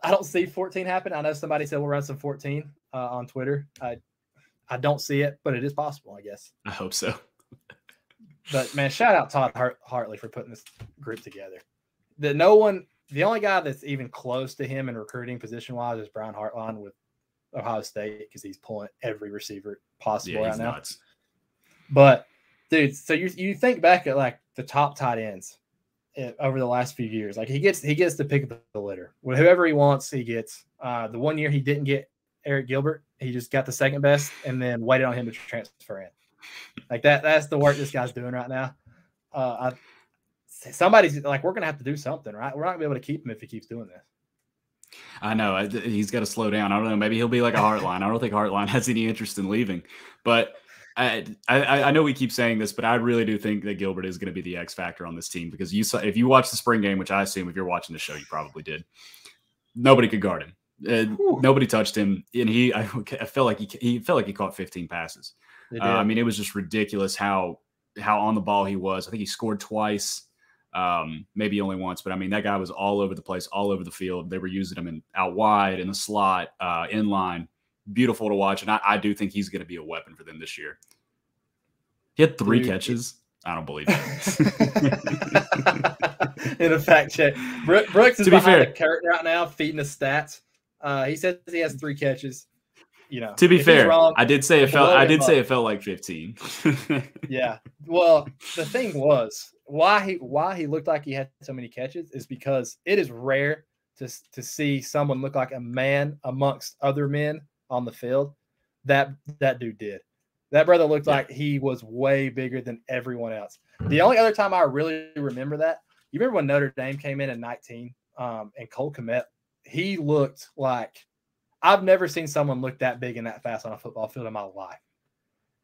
don't see 14 happen. I know somebody said we'll run some 14 on Twitter. I don't see it, but it is possible, I guess. I hope so. But man, shout out Todd Hartley for putting this group together. No one the only guy that's even close to him in recruiting position-wise is Brian Hartline with Ohio State because he's pulling every receiver possible right now. Nuts. But, dude, so you think back at, like, the top tight ends over the last few years. Like, he gets to pick up the litter. Whoever he wants, he gets. The one year he didn't get Eric Gilbert, he just got the second best and then waited on him to transfer in. Like, that's the work this guy's doing right now. Somebody's like, we're going to have to do something, right? We're not going to be able to keep him if he keeps doing this. I know. He's got to slow down. I don't know. Maybe he'll be like a Hartline. I don't think Hartline has any interest in leaving. But I know we keep saying this, but I really do think that Gilbert is going to be the X factor on this team because if you watch the spring game, which I assume if you're watching the show, you probably did, nobody could guard him. Nobody touched him. And I felt like he caught 15 passes. I mean, it was just ridiculous how on the ball he was. I think he scored twice. Maybe only once, but I mean, that guy was all over the place, all over the field. They were using him out wide, in the slot, in line. Beautiful to watch. And I do think he's going to be a weapon for them this year. He had 3 catches. I don't believe it. In a fact check, Brooks is behind the curtain right now, feeding the stats. He says he has 3 catches. To be fair, wrong, I did say it felt like 15. Yeah. Well, the thing was why he looked like he had so many catches is because it is rare to see someone look like a man amongst other men on the field. That dude did. That brother looked like he was way bigger than everyone else. The only other time I really remember that, you remember when Notre Dame came in 19, and Cole Kmet, he looked like I've never seen someone look that big and that fast on a football field in my life.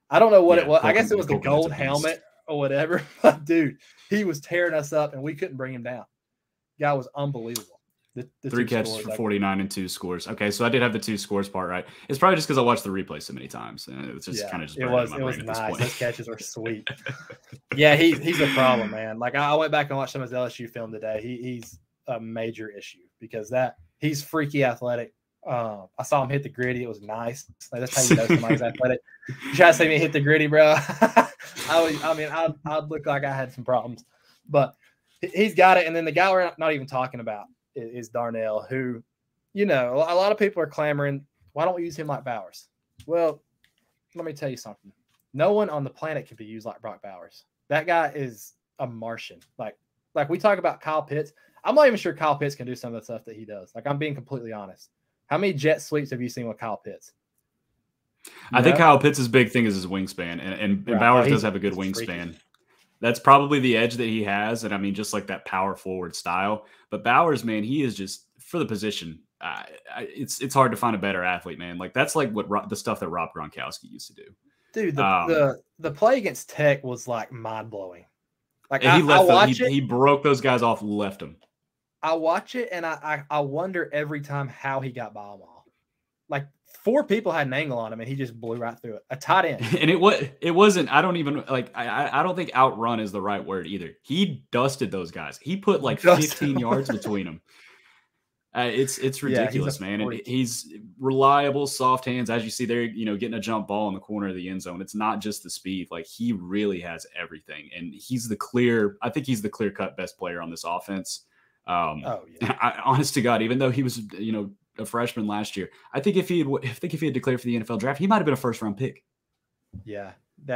I don't know what it was. I guess it was the gold helmet or whatever. But, dude, he was tearing us up, and we couldn't bring him down. Guy was unbelievable. The 3 catches for 49 and 2 scores. Okay, so I did have the 2 scores part right. It's probably just because I watched the replay so many times. And it's just kind of just it was nice. Those catches were sweet. Yeah, he's a problem, man. Like, I went back and watched some of his LSU film today. He's a major issue because he's freaky athletic. I saw him hit the gritty. It was nice. Like, that's how you know somebody's athletic. You try to see me hit the gritty, bro. I'd look like I had some problems, but he's got it. And then the guy we're not even talking about is Darnell, who, a lot of people are clamoring, why don't we use him like Bowers? Well, let me tell you something. No one on the planet can be used like Brock Bowers. That guy is a Martian. Like we talk about Kyle Pitts. I'm not even sure Kyle Pitts can do some of the stuff that he does. Like, I'm being completely honest. How many jet sweeps have you seen with Kyle Pitts? I think Kyle Pitts' big thing is his wingspan, and Bowers does have a good wingspan. Freaky. That's probably the edge that he has, and I mean, just like that power forward style. But Bowers, man, he is just for the position. It's hard to find a better athlete, man. Like, that's like the stuff that Rob Gronkowski used to do. Dude, the play against Tech was like mind blowing. Like, he broke those guys off, left them. I watch it and I wonder every time how he got by them all. Like, 4 people had an angle on him and he just blew right through it. A tight end. And it wasn't, I don't even like, I don't think outrun is the right word either. He dusted those guys. He put like 15 yards between them. It's ridiculous, man. And he's reliable, soft hands. As you see there, getting a jump ball in the corner of the end zone. It's not just the speed. Like, he really has everything. And I think he's the clear-cut best player on this offense. Honest to God, even though he was, a freshman last year, I think if he had declared for the NFL draft, he might have been a first-round pick. Yeah,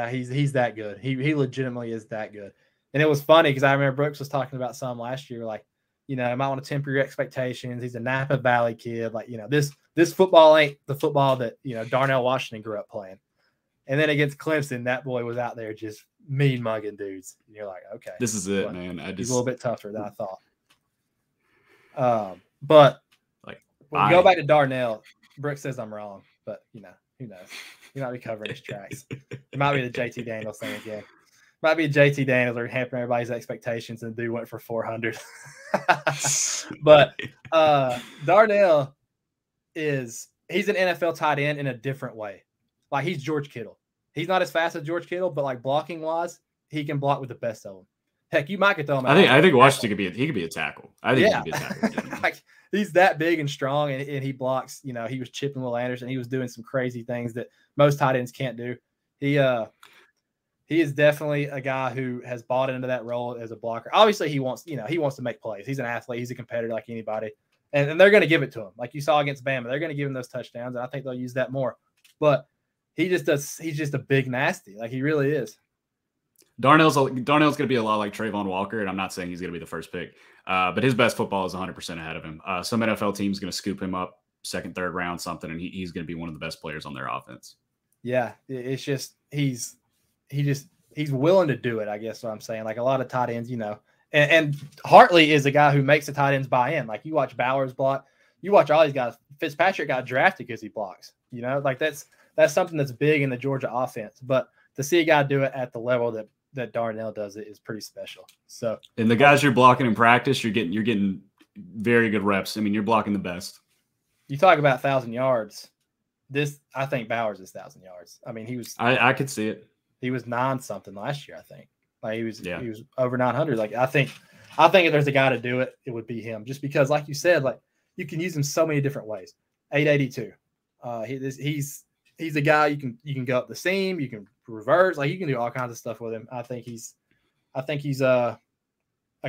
he's that good. He legitimately is that good. And it was funny because I remember Brooks was talking about some last year, like, I might want to temper your expectations. He's a Napa Valley kid. Like, this football ain't the football that, Darnell Washington grew up playing. And then against Clemson, that boy was out there just mean mugging dudes. And you're like, okay, this is it, man. He's a little bit tougher than I thought. But like, when we go back to Darnell, Brooks says I'm wrong, but who knows? He might be covering his tracks. It might be the JT Daniels thing again. Might be JT Daniels or hampering everybody's expectations, and the dude went for 400. But Darnell he's an NFL tight end in a different way. Like, he's George Kittle. He's not as fast as George Kittle, but like blocking wise, he can block with the best of them. Heck, you might could throw him out. I think Washington could be a tackle. I think he could be a tackle. Like, he's that big and strong, and he blocks. He was chipping Will Anderson. He was doing some crazy things that most tight ends can't do. He he is definitely a guy who has bought into that role as a blocker. Obviously, he wants to make plays. He's an athlete. He's a competitor like anybody. And they're going to give it to him. Like you saw against Bama, they're going to give him those touchdowns, and I think they'll use that more. But he's just a big nasty. Like he really is. Darnell's going to be a lot like Trayvon Walker, and I'm not saying he's going to be the first pick. But his best football is 100% ahead of him. Some NFL team's going to scoop him up second, third round, something, and he's going to be one of the best players on their offense. Yeah, it's just he's willing to do it, I guess what I'm saying. Like a lot of tight ends, and Hartley is a guy who makes the tight ends buy in. Like you watch Bowers block, you watch all these guys. Fitzpatrick got drafted because he blocks. Like that's something that's big in the Georgia offense. But to see a guy do it at the level that Darnell does it is pretty special. So, and the guys you're blocking in practice, you're getting very good reps. I mean, you're blocking the best. You talk about 1,000 yards. I think Bowers is 1,000 yards. I mean, he was. I could see it. He was 9-something last year, I think. Like he was over 900. Like I think if there's a guy to do it, it would be him. Just because, like you said, like you can use him so many different ways. 882. He's a guy you can go up the seam, you can reverse, like you can do all kinds of stuff with him. I think he's a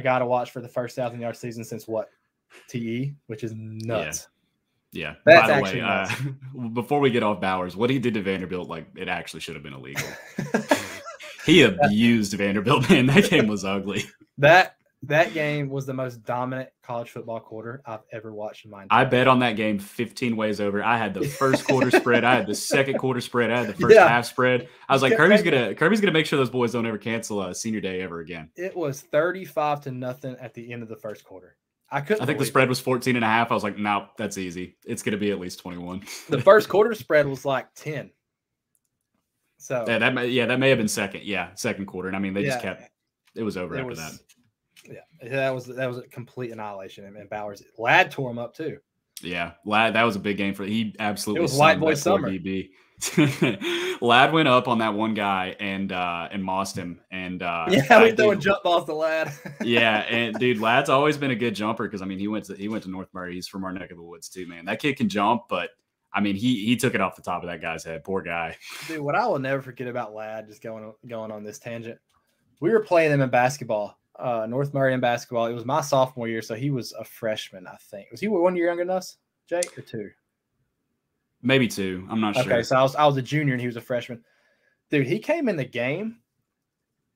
guy to watch for the first 1,000-yard season since TE, which is nuts. Yeah. That's by the actually way, nuts. Before we get off Bowers, what he did to Vanderbilt, like it actually should have been illegal. He abused Vanderbilt, man. That game was ugly. That game was the most dominant college football quarter I've ever watched in my entire life. I bet on that game 15 ways over. I had the first quarter spread. I had the second quarter spread. I had the first half spread. I was like, Kirby's gonna make sure those boys don't ever cancel senior day ever again. It was 35-0 at the end of the first quarter. I think the spread was 14.5. I was like, no, that's easy. It's gonna be at least 21. The first quarter spread was like 10. So that may have been second. Yeah, second quarter. And I mean, they just kept. It was over after that. Yeah, that was a complete annihilation. And Bowers, Ladd tore him up too. Yeah, Ladd, that was a big game for. He absolutely. It was white boy summer. DB. Ladd went up on that one guy and mossed him. And we throwing jump balls to Ladd. Yeah, and dude, Ladd's always been a good jumper because I mean he went to North Murray. He's from our neck of the woods too, man. That kid can jump, but I mean he took it off the top of that guy's head. Poor guy. Dude, what I will never forget about Ladd, just going on this tangent. We were playing them in basketball, North Murray in basketball. It was my sophomore year, so he was a freshman, I think. Was he 1 year younger than us, Jake, or 2? Maybe 2. I'm not sure. Okay, so I was a junior and he was a freshman. Dude, he came in the game,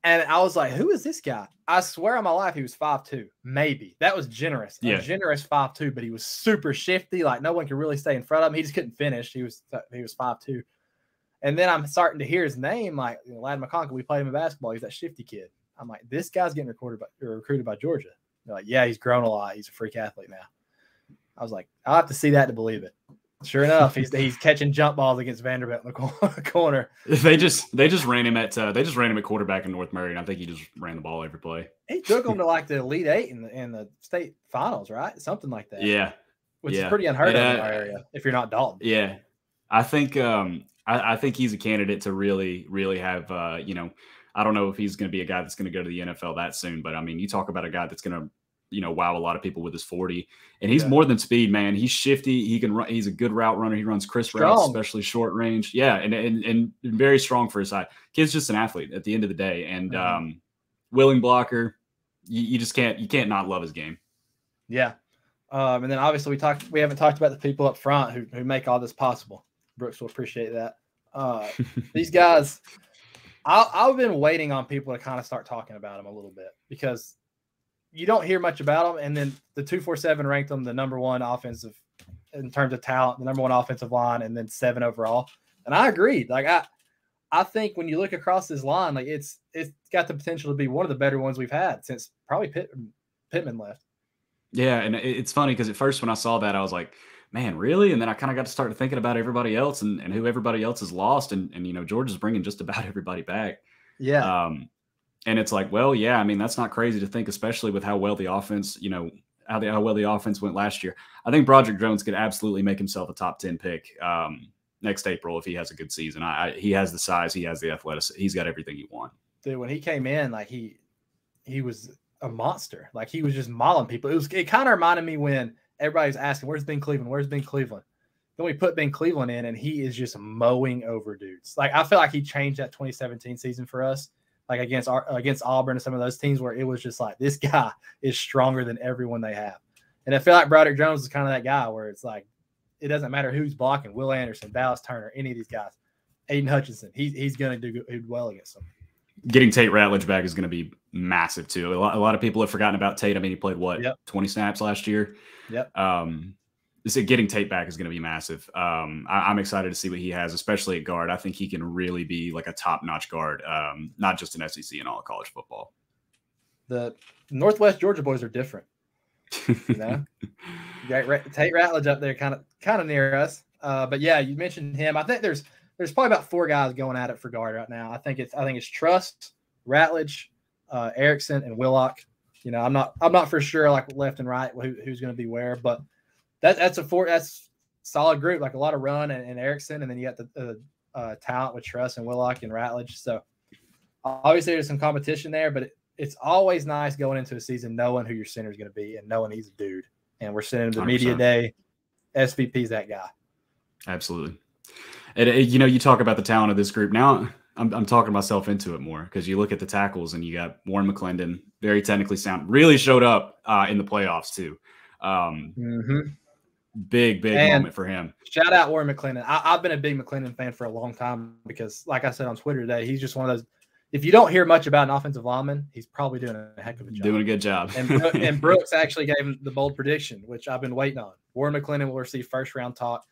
and I was like, who is this guy? I swear on my life he was 5'2". Maybe. That was generous. Yeah. A generous 5'2", but he was super shifty. Like, no one could really stay in front of him. He just couldn't finish. He was 5'2". And then I'm starting to hear his name, like Ladd McConkey. We played him in basketball. He's that shifty kid. I'm like, this guy's getting recruited by Georgia. They're like, yeah, he's grown a lot. He's a freak athlete now. I was like, I'll have to see that to believe it. Sure enough, he's catching jump balls against Vanderbilt in the corner. They just ran him at quarterback in North Murray, and I think he just ran the ball every play. He took him to like the Elite Eight in the state finals, right? Something like that. Yeah, which is pretty unheard of in our area if you're not Dalton. Yeah, I think I think he's a candidate to really, really have. I don't know if he's going to be a guy that's going to go to the NFL that soon, but I mean, you talk about a guy that's going to, wow a lot of people with his 40, and he's more than speed, man. He's shifty. He can run. He's a good route runner. He runs crisp routes, especially short range. Yeah. And very strong for his side. Kid's just an athlete at the end of the day. And willing blocker. You just can't not love his game. Yeah. And then obviously we haven't talked about the people up front who make all this possible. Brooks will appreciate that. These guys, I've been waiting on people to kind of start talking about them a little bit because you don't hear much about them. And then the 247 ranked them the number one offensive in terms of talent, the number one offensive line, and then 7 overall. And I agreed. Like I think when you look across this line, like it's got the potential to be one of the better ones we've had since probably Pittman left. Yeah, and it's funny because at first when I saw that, I was like, man, really? And then I kind of got to start thinking about everybody else and who everybody else has lost. And Georgia's bringing just about everybody back. Yeah. And it's like, well, yeah, I mean, that's not crazy to think, especially with how well the offense, how well the offense went last year. I think Broderick Jones could absolutely make himself a top 10 pick next April if he has a good season. He has the size, he has the athleticism, he's got everything you want. Dude, when he came in, like he was a monster. Like he was just mauling people. It kind of reminded me when everybody's asking, where's Ben Cleveland? Where's Ben Cleveland? Then we put Ben Cleveland in, and he is just mowing over dudes. Like I feel like he changed that 2017 season for us. like against Auburn and some of those teams where it was just like, this guy is stronger than everyone they have. And I feel like Broderick Jones is kind of that guy where it's like, it doesn't matter who's blocking, Will Anderson, Dallas Turner, any of these guys, Aiden Hutchinson, he's going to do well against them. Getting Tate Ratledge back is going to be massive too. A lot of people have forgotten about Tate. I mean, he played 20 snaps last year. Yep. Getting Tate back is going to be massive. I'm excited to see what he has, especially at guard. I think he can really be like a top-notch guard, not just an SEC and all of college football. The Northwest Georgia boys are different. You know, you got Tate Ratledge up there, kind of near us. But yeah, you mentioned him. I think there's probably about 4 guys going at it for guard right now. I think it's Trust, Ratledge, Erickson, and Willock. You know, I'm not for sure like left and right who's going to be where, but that's solid group. Like a lot of run and Erickson, and then you got the talent with Trust and Willock and Ratledge. So obviously there's some competition there, but it's always nice going into a season knowing who your center is going to be and knowing he's a dude. And we're sending him to 100%. media day. SVP's that guy. Absolutely. And you know, you talk about the talent of this group. Now I'm talking myself into it more because you look at the tackles and you got Warren Mclennan, very technically sound, really showed up in the playoffs too. Big moment for him. Shout out Warren Mclennan. I've been a big Mclennan fan for a long time because, like I said on Twitter today, he's just one of those. If you don't hear much about an offensive lineman, he's probably doing a heck of a job. Doing a good job. and Brooks actually gave him the bold prediction, which I've been waiting on. Warren Mclennan will receive first-round talk,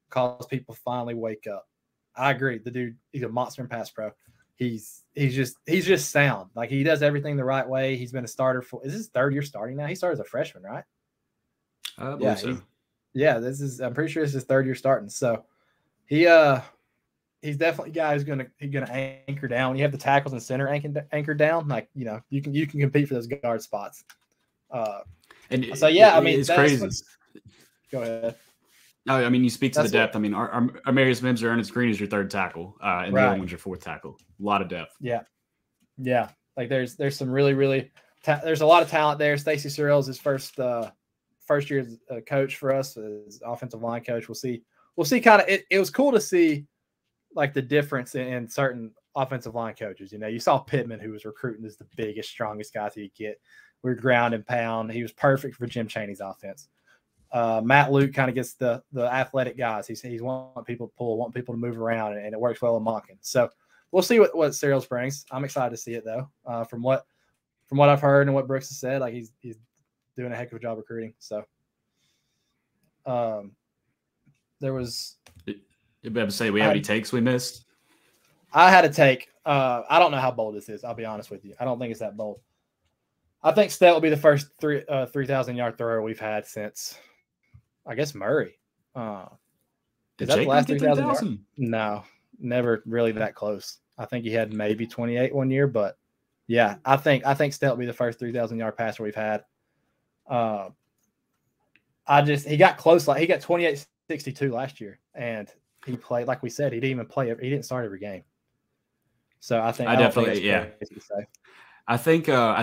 cause people finally wake up. I agree. The dude, he's a monster in pass pro. He's just sound. Like he does everything the right way. He's been a starter for. Is his 3rd year starting now? He started as a freshman, right? I believe so. I'm pretty sure this is his 3rd year starting. So he's definitely a guy who's gonna anchor down. When you have the tackles and center anchored down, like, you know, you can compete for those guard spots. And so yeah, I mean, it's crazy. Go ahead. No, I mean, you speak to the depth. I mean, our Marius Mims or Ernest Green is your 3rd tackle, and the other one's your 4th tackle. A lot of depth. Yeah. Like there's some really there's a lot of talent there. Stacey Searle is his first year as a coach for us, as offensive line coach. We'll see kind of it was cool to see like the difference in certain offensive line coaches. You know, you saw Pittman, who was recruiting as the biggest, strongest guys he could get. We were ground and pound. He was perfect for Jim Chaney's offense. Matt Luke kind of gets the athletic guys. He's wanting people to pull, wanting people to move around, and it works well in Monken. So we'll see what Searle brings. I'm excited to see it though. From what I've heard and what Brooks has said, like he's doing a heck of a job recruiting. So there was. You better say we have any takes we missed? I had a take. I don't know how bold this is. I'll be honest with you. I don't think it's that bold. I think Stet will be the first 3,000-yard thrower we've had since, I guess, Murray. Is that the last 3,000 yards? No, never really that close. I think he had maybe 28 one year, but yeah, I think Stet will be the first 3,000-yard passer we've had. He got close. Like he got 28-62 last year, and he played, like we said, he didn't even play. He didn't start every game. So I think I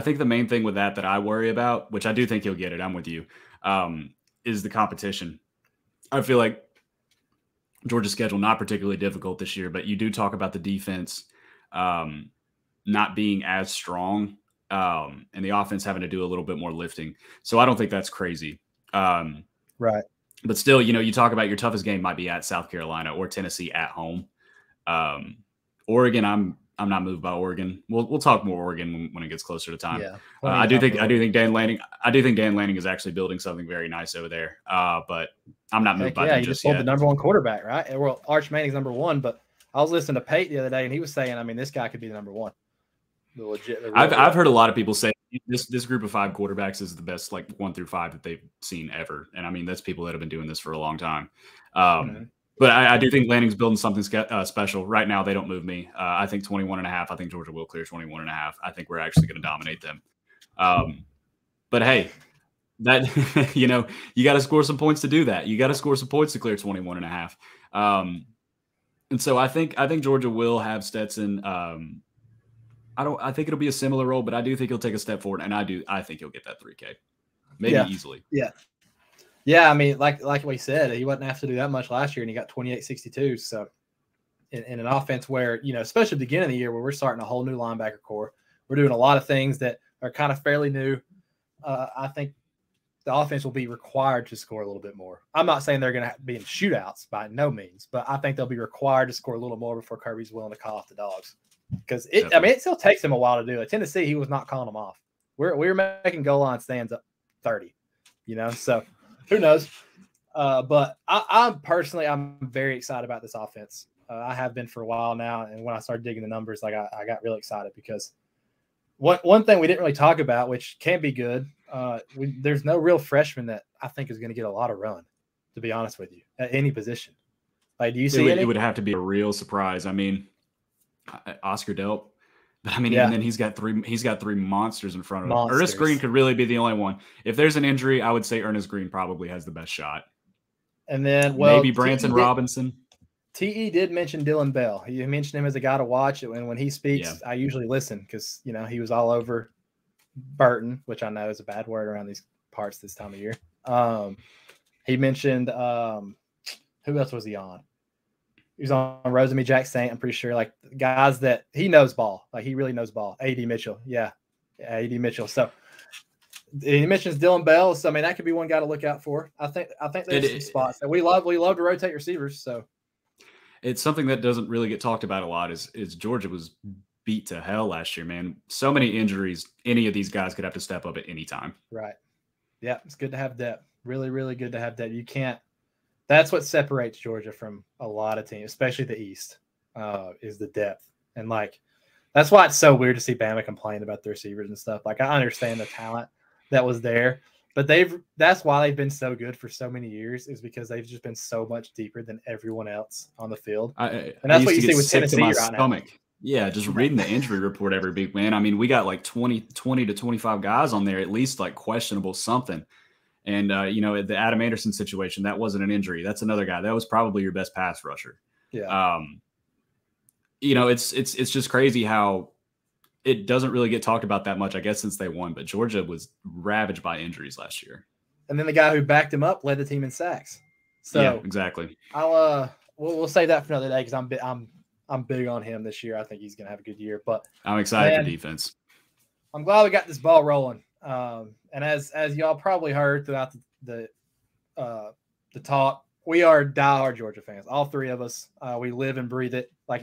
think the main thing with that I worry about, which I do think he'll get it, I'm with you, is the competition. I feel like Georgia's schedule not particularly difficult this year, but you do talk about the defense not being as strong and the offense having to do a little bit more lifting. So I don't think that's crazy. Right. But still, you know, you talk about your toughest game might be at South Carolina or Tennessee at home. Oregon, I'm not moved by Oregon. We'll talk more Oregon when it gets closer to time. Yeah, I do think Dan Lanning is actually building something very nice over there. But I'm not moved by them just yet. He pulled the number 1 quarterback, right? Well, Arch Manning's number 1, but I was listening to Pate the other day, and he was saying, I mean, this guy could be the number 1. I've heard a lot of people say this group of 5 quarterbacks is the best, like 1 through 5 that they've seen ever. And I mean, that's people that have been doing this for a long time. But I do think Lanning's building something special. Right now, they don't move me. I think 21.5. I think Georgia will clear 21.5. I think we're actually going to dominate them. But hey, that you know, you got to score some points to do that. You got to score some points to clear 21.5. And so I think Georgia will have Stetson. I think it'll be a similar role, but I do think he'll take a step forward, and I think he'll get that 3K, maybe easily. Yeah. I mean, like we said, he wasn't have to do that much last year, and he got 28-62. So in an offense where, you know, especially at the beginning of the year where we're starting a whole new linebacker core. We're doing a lot of things that are kind of fairly new. I think the offense will be required to score a little bit more. I'm not saying they're going to be in shootouts by no means, but I think they'll be required to score a little more before Kirby's willing to call off the Dogs. Because it still takes him a while to do. At Tennessee, he was not calling them off. We were making goal line stands up 30, you know. So who knows? But I'm very excited about this offense. I have been for a while now, and when I started digging the numbers, like I got really excited because one thing we didn't really talk about, which can be good, there's no real freshman that I think is going to get a lot of run. To be honest with you, at any position, like do you see it would have to be a real surprise. I mean, Oscar Delp, but I mean, even then he's got three monsters in front of him. Ernest Green could really be the only one. If there's an injury, I would say Ernest Green probably has the best shot. And then, maybe Branson Robinson. TE did mention Dylan Bell. He mentioned him as a guy to watch. And when he speaks, I usually listen because, you know, he was all over Burton, which I know is a bad word around these parts this time of year. He mentioned who else was he on? He was on Rosemy Jack Saint, I'm pretty sure. Like guys that he knows ball. Like he really knows ball. A.D. Mitchell. Yeah, A.D. Mitchell. So he mentions Dylan Bell. So I mean, that could be one guy to look out for. I think there's some spots that we love to rotate receivers. So it's something that doesn't really get talked about a lot. Is Georgia was beat to hell last year, man. So many injuries. Any of these guys could have to step up at any time. Right. Yeah, it's good to have depth. Really, really good to have depth. You can't. That's what separates Georgia from a lot of teams, especially the East, is the depth. And, like, that's why it's so weird to see Bama complain about the receivers and stuff. Like, I understand the talent that was there, but that's why they've been so good for so many years is because they've just been so much deeper than everyone else on the field. And that's what you see with Tennessee right now. Yeah, just reading the injury report every week, man. I mean, we got like 20 to 25 guys on there, at least like questionable something. And, you know, the Adam Anderson situation, that wasn't an injury. That's another guy. That was probably your best pass rusher. Yeah. You know, it's just crazy how it doesn't really get talked about that much, I guess, since they won. But Georgia was ravaged by injuries last year. And then the guy who backed him up led the team in sacks. So yeah, exactly. We'll save that for another day because I'm big on him this year. I think he's going to have a good year. But I'm excited for defense. I'm glad we got this ball rolling. And as y'all probably heard throughout the talk, we are diehard Georgia fans. All three of us, we live and breathe it. Like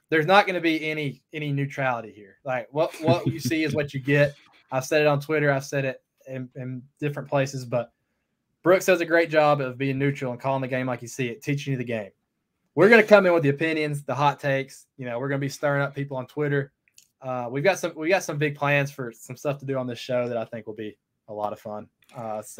there's not going to be any neutrality here. Like what you see is what you get. I've said it on Twitter. I've said it in different places, but Brooks does a great job of being neutral and calling the game like you see it, teaching you the game. We're going to come in with the opinions, the hot takes. You know, we're going to be stirring up people on Twitter. We got some big plans for some stuff to do on this show that I think will be a lot of fun.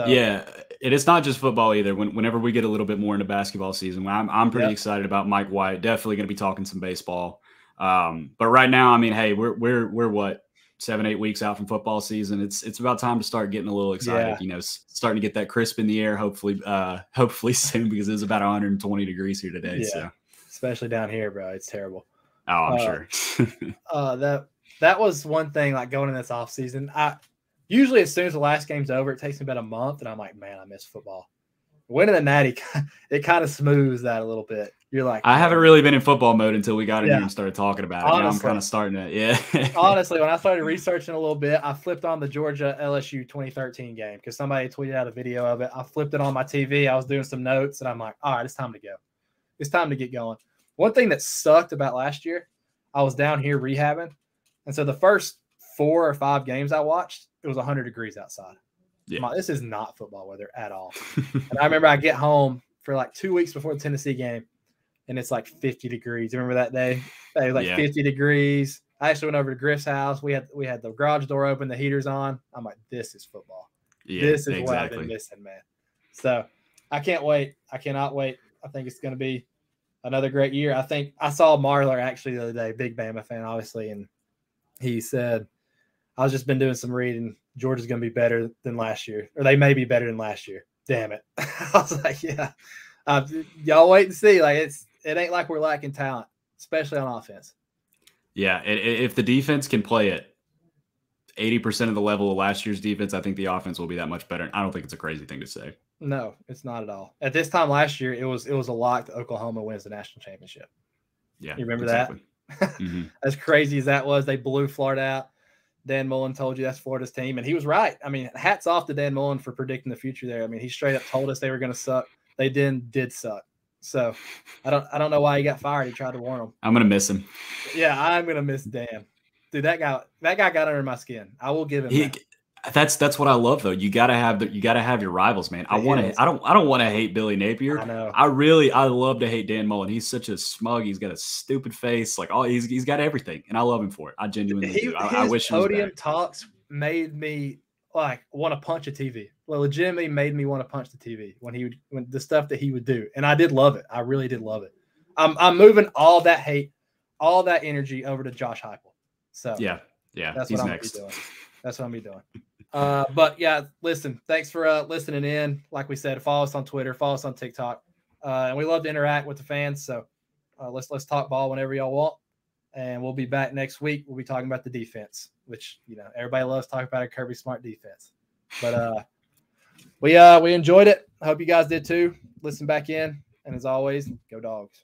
Yeah, it is not just football either. Whenever we get a little bit more into basketball season, I'm pretty excited about Mike White. Definitely going to be talking some baseball. But right now, I mean, hey, we're what 7-8 weeks out from football season. It's about time to start getting a little excited. Yeah. You know, starting to get that crisp in the air. Hopefully soon because it's about 120 degrees here today. Yeah, so especially down here, bro, it's terrible. Oh, I'm sure. That was one thing, like going in this off season. Usually as soon as the last game's over, it takes me about a month, and I'm like, man, I miss football. Winning the Natty, it kind of smooths that a little bit. You're like, I haven't really been in football mode until we got in here and started talking about it. Honestly, now I'm kind of starting to, honestly, when I started researching a little bit, I flipped on the Georgia LSU 2013 game because somebody tweeted out a video of it. I flipped it on my TV. I was doing some notes, and I'm like, all right, it's time to go. It's time to get going. One thing that sucked about last year, I was down here rehabbing. And so the first 4 or 5 games I watched, it was 100 degrees outside. Yeah. Like, this is not football weather at all. And I remember I get home for like 2 weeks before the Tennessee game, and it's like 50 degrees. You remember that day? It was like 50 degrees. I actually went over to Griff's house. We had the garage door open, the heaters on. I'm like, this is football. Yeah, this is what I've been missing, man. So I can't wait. I cannot wait. I think it's going to be another great year. I think I saw Marler actually the other day, big Bama fan, obviously, and he said, I've just been doing some reading. Georgia's going to be better than last year, or they may be better than last year. Damn it. I was like, yeah, y'all wait and see. Like it ain't like we're lacking talent, especially on offense. Yeah. If the defense can play at 80% of the level of last year's defense, I think the offense will be that much better. I don't think it's a crazy thing to say. No, it's not at all. At this time last year, it was a lock that Oklahoma wins the national championship. Yeah. You remember exactly. that? As crazy as that was, they blew Florida out. Dan Mullen told you that's Florida's team, and he was right. I mean, hats off to Dan Mullen for predicting the future there. I mean, he straight up told us they were going to suck. They did suck. So I don't know why he got fired. He tried to warn them. I'm gonna miss him. Yeah, I'm gonna miss Dan. Dude, that guy got under my skin. I will give him that. That's what I love though. You gotta have your rivals, man. I don't want to hate Billy Napier. I know. I love to hate Dan Mullen. He's such a smug. He's got a stupid face. Like he's got everything, and I love him for it. I genuinely do. I wish he was podium back. talks made me like want to punch a TV. Well, legitimately made me want to punch the TV when the stuff that he would do, and I did love it. I really did love it. I'm moving all that hate, all that energy over to Josh Heupel. So yeah, that's he's what I'm next. gonna be doing. That's what I'm gonna be doing. But yeah, listen, thanks for listening in. Like we said, follow us on Twitter, follow us on TikTok, and we love to interact with the fans. So let's talk ball whenever y'all want, and we'll be back next week. We'll be talking about the defense, which everybody loves talking about a Kirby Smart defense. But we enjoyed it. I hope you guys did too. Listen back in, and as always, go Dogs.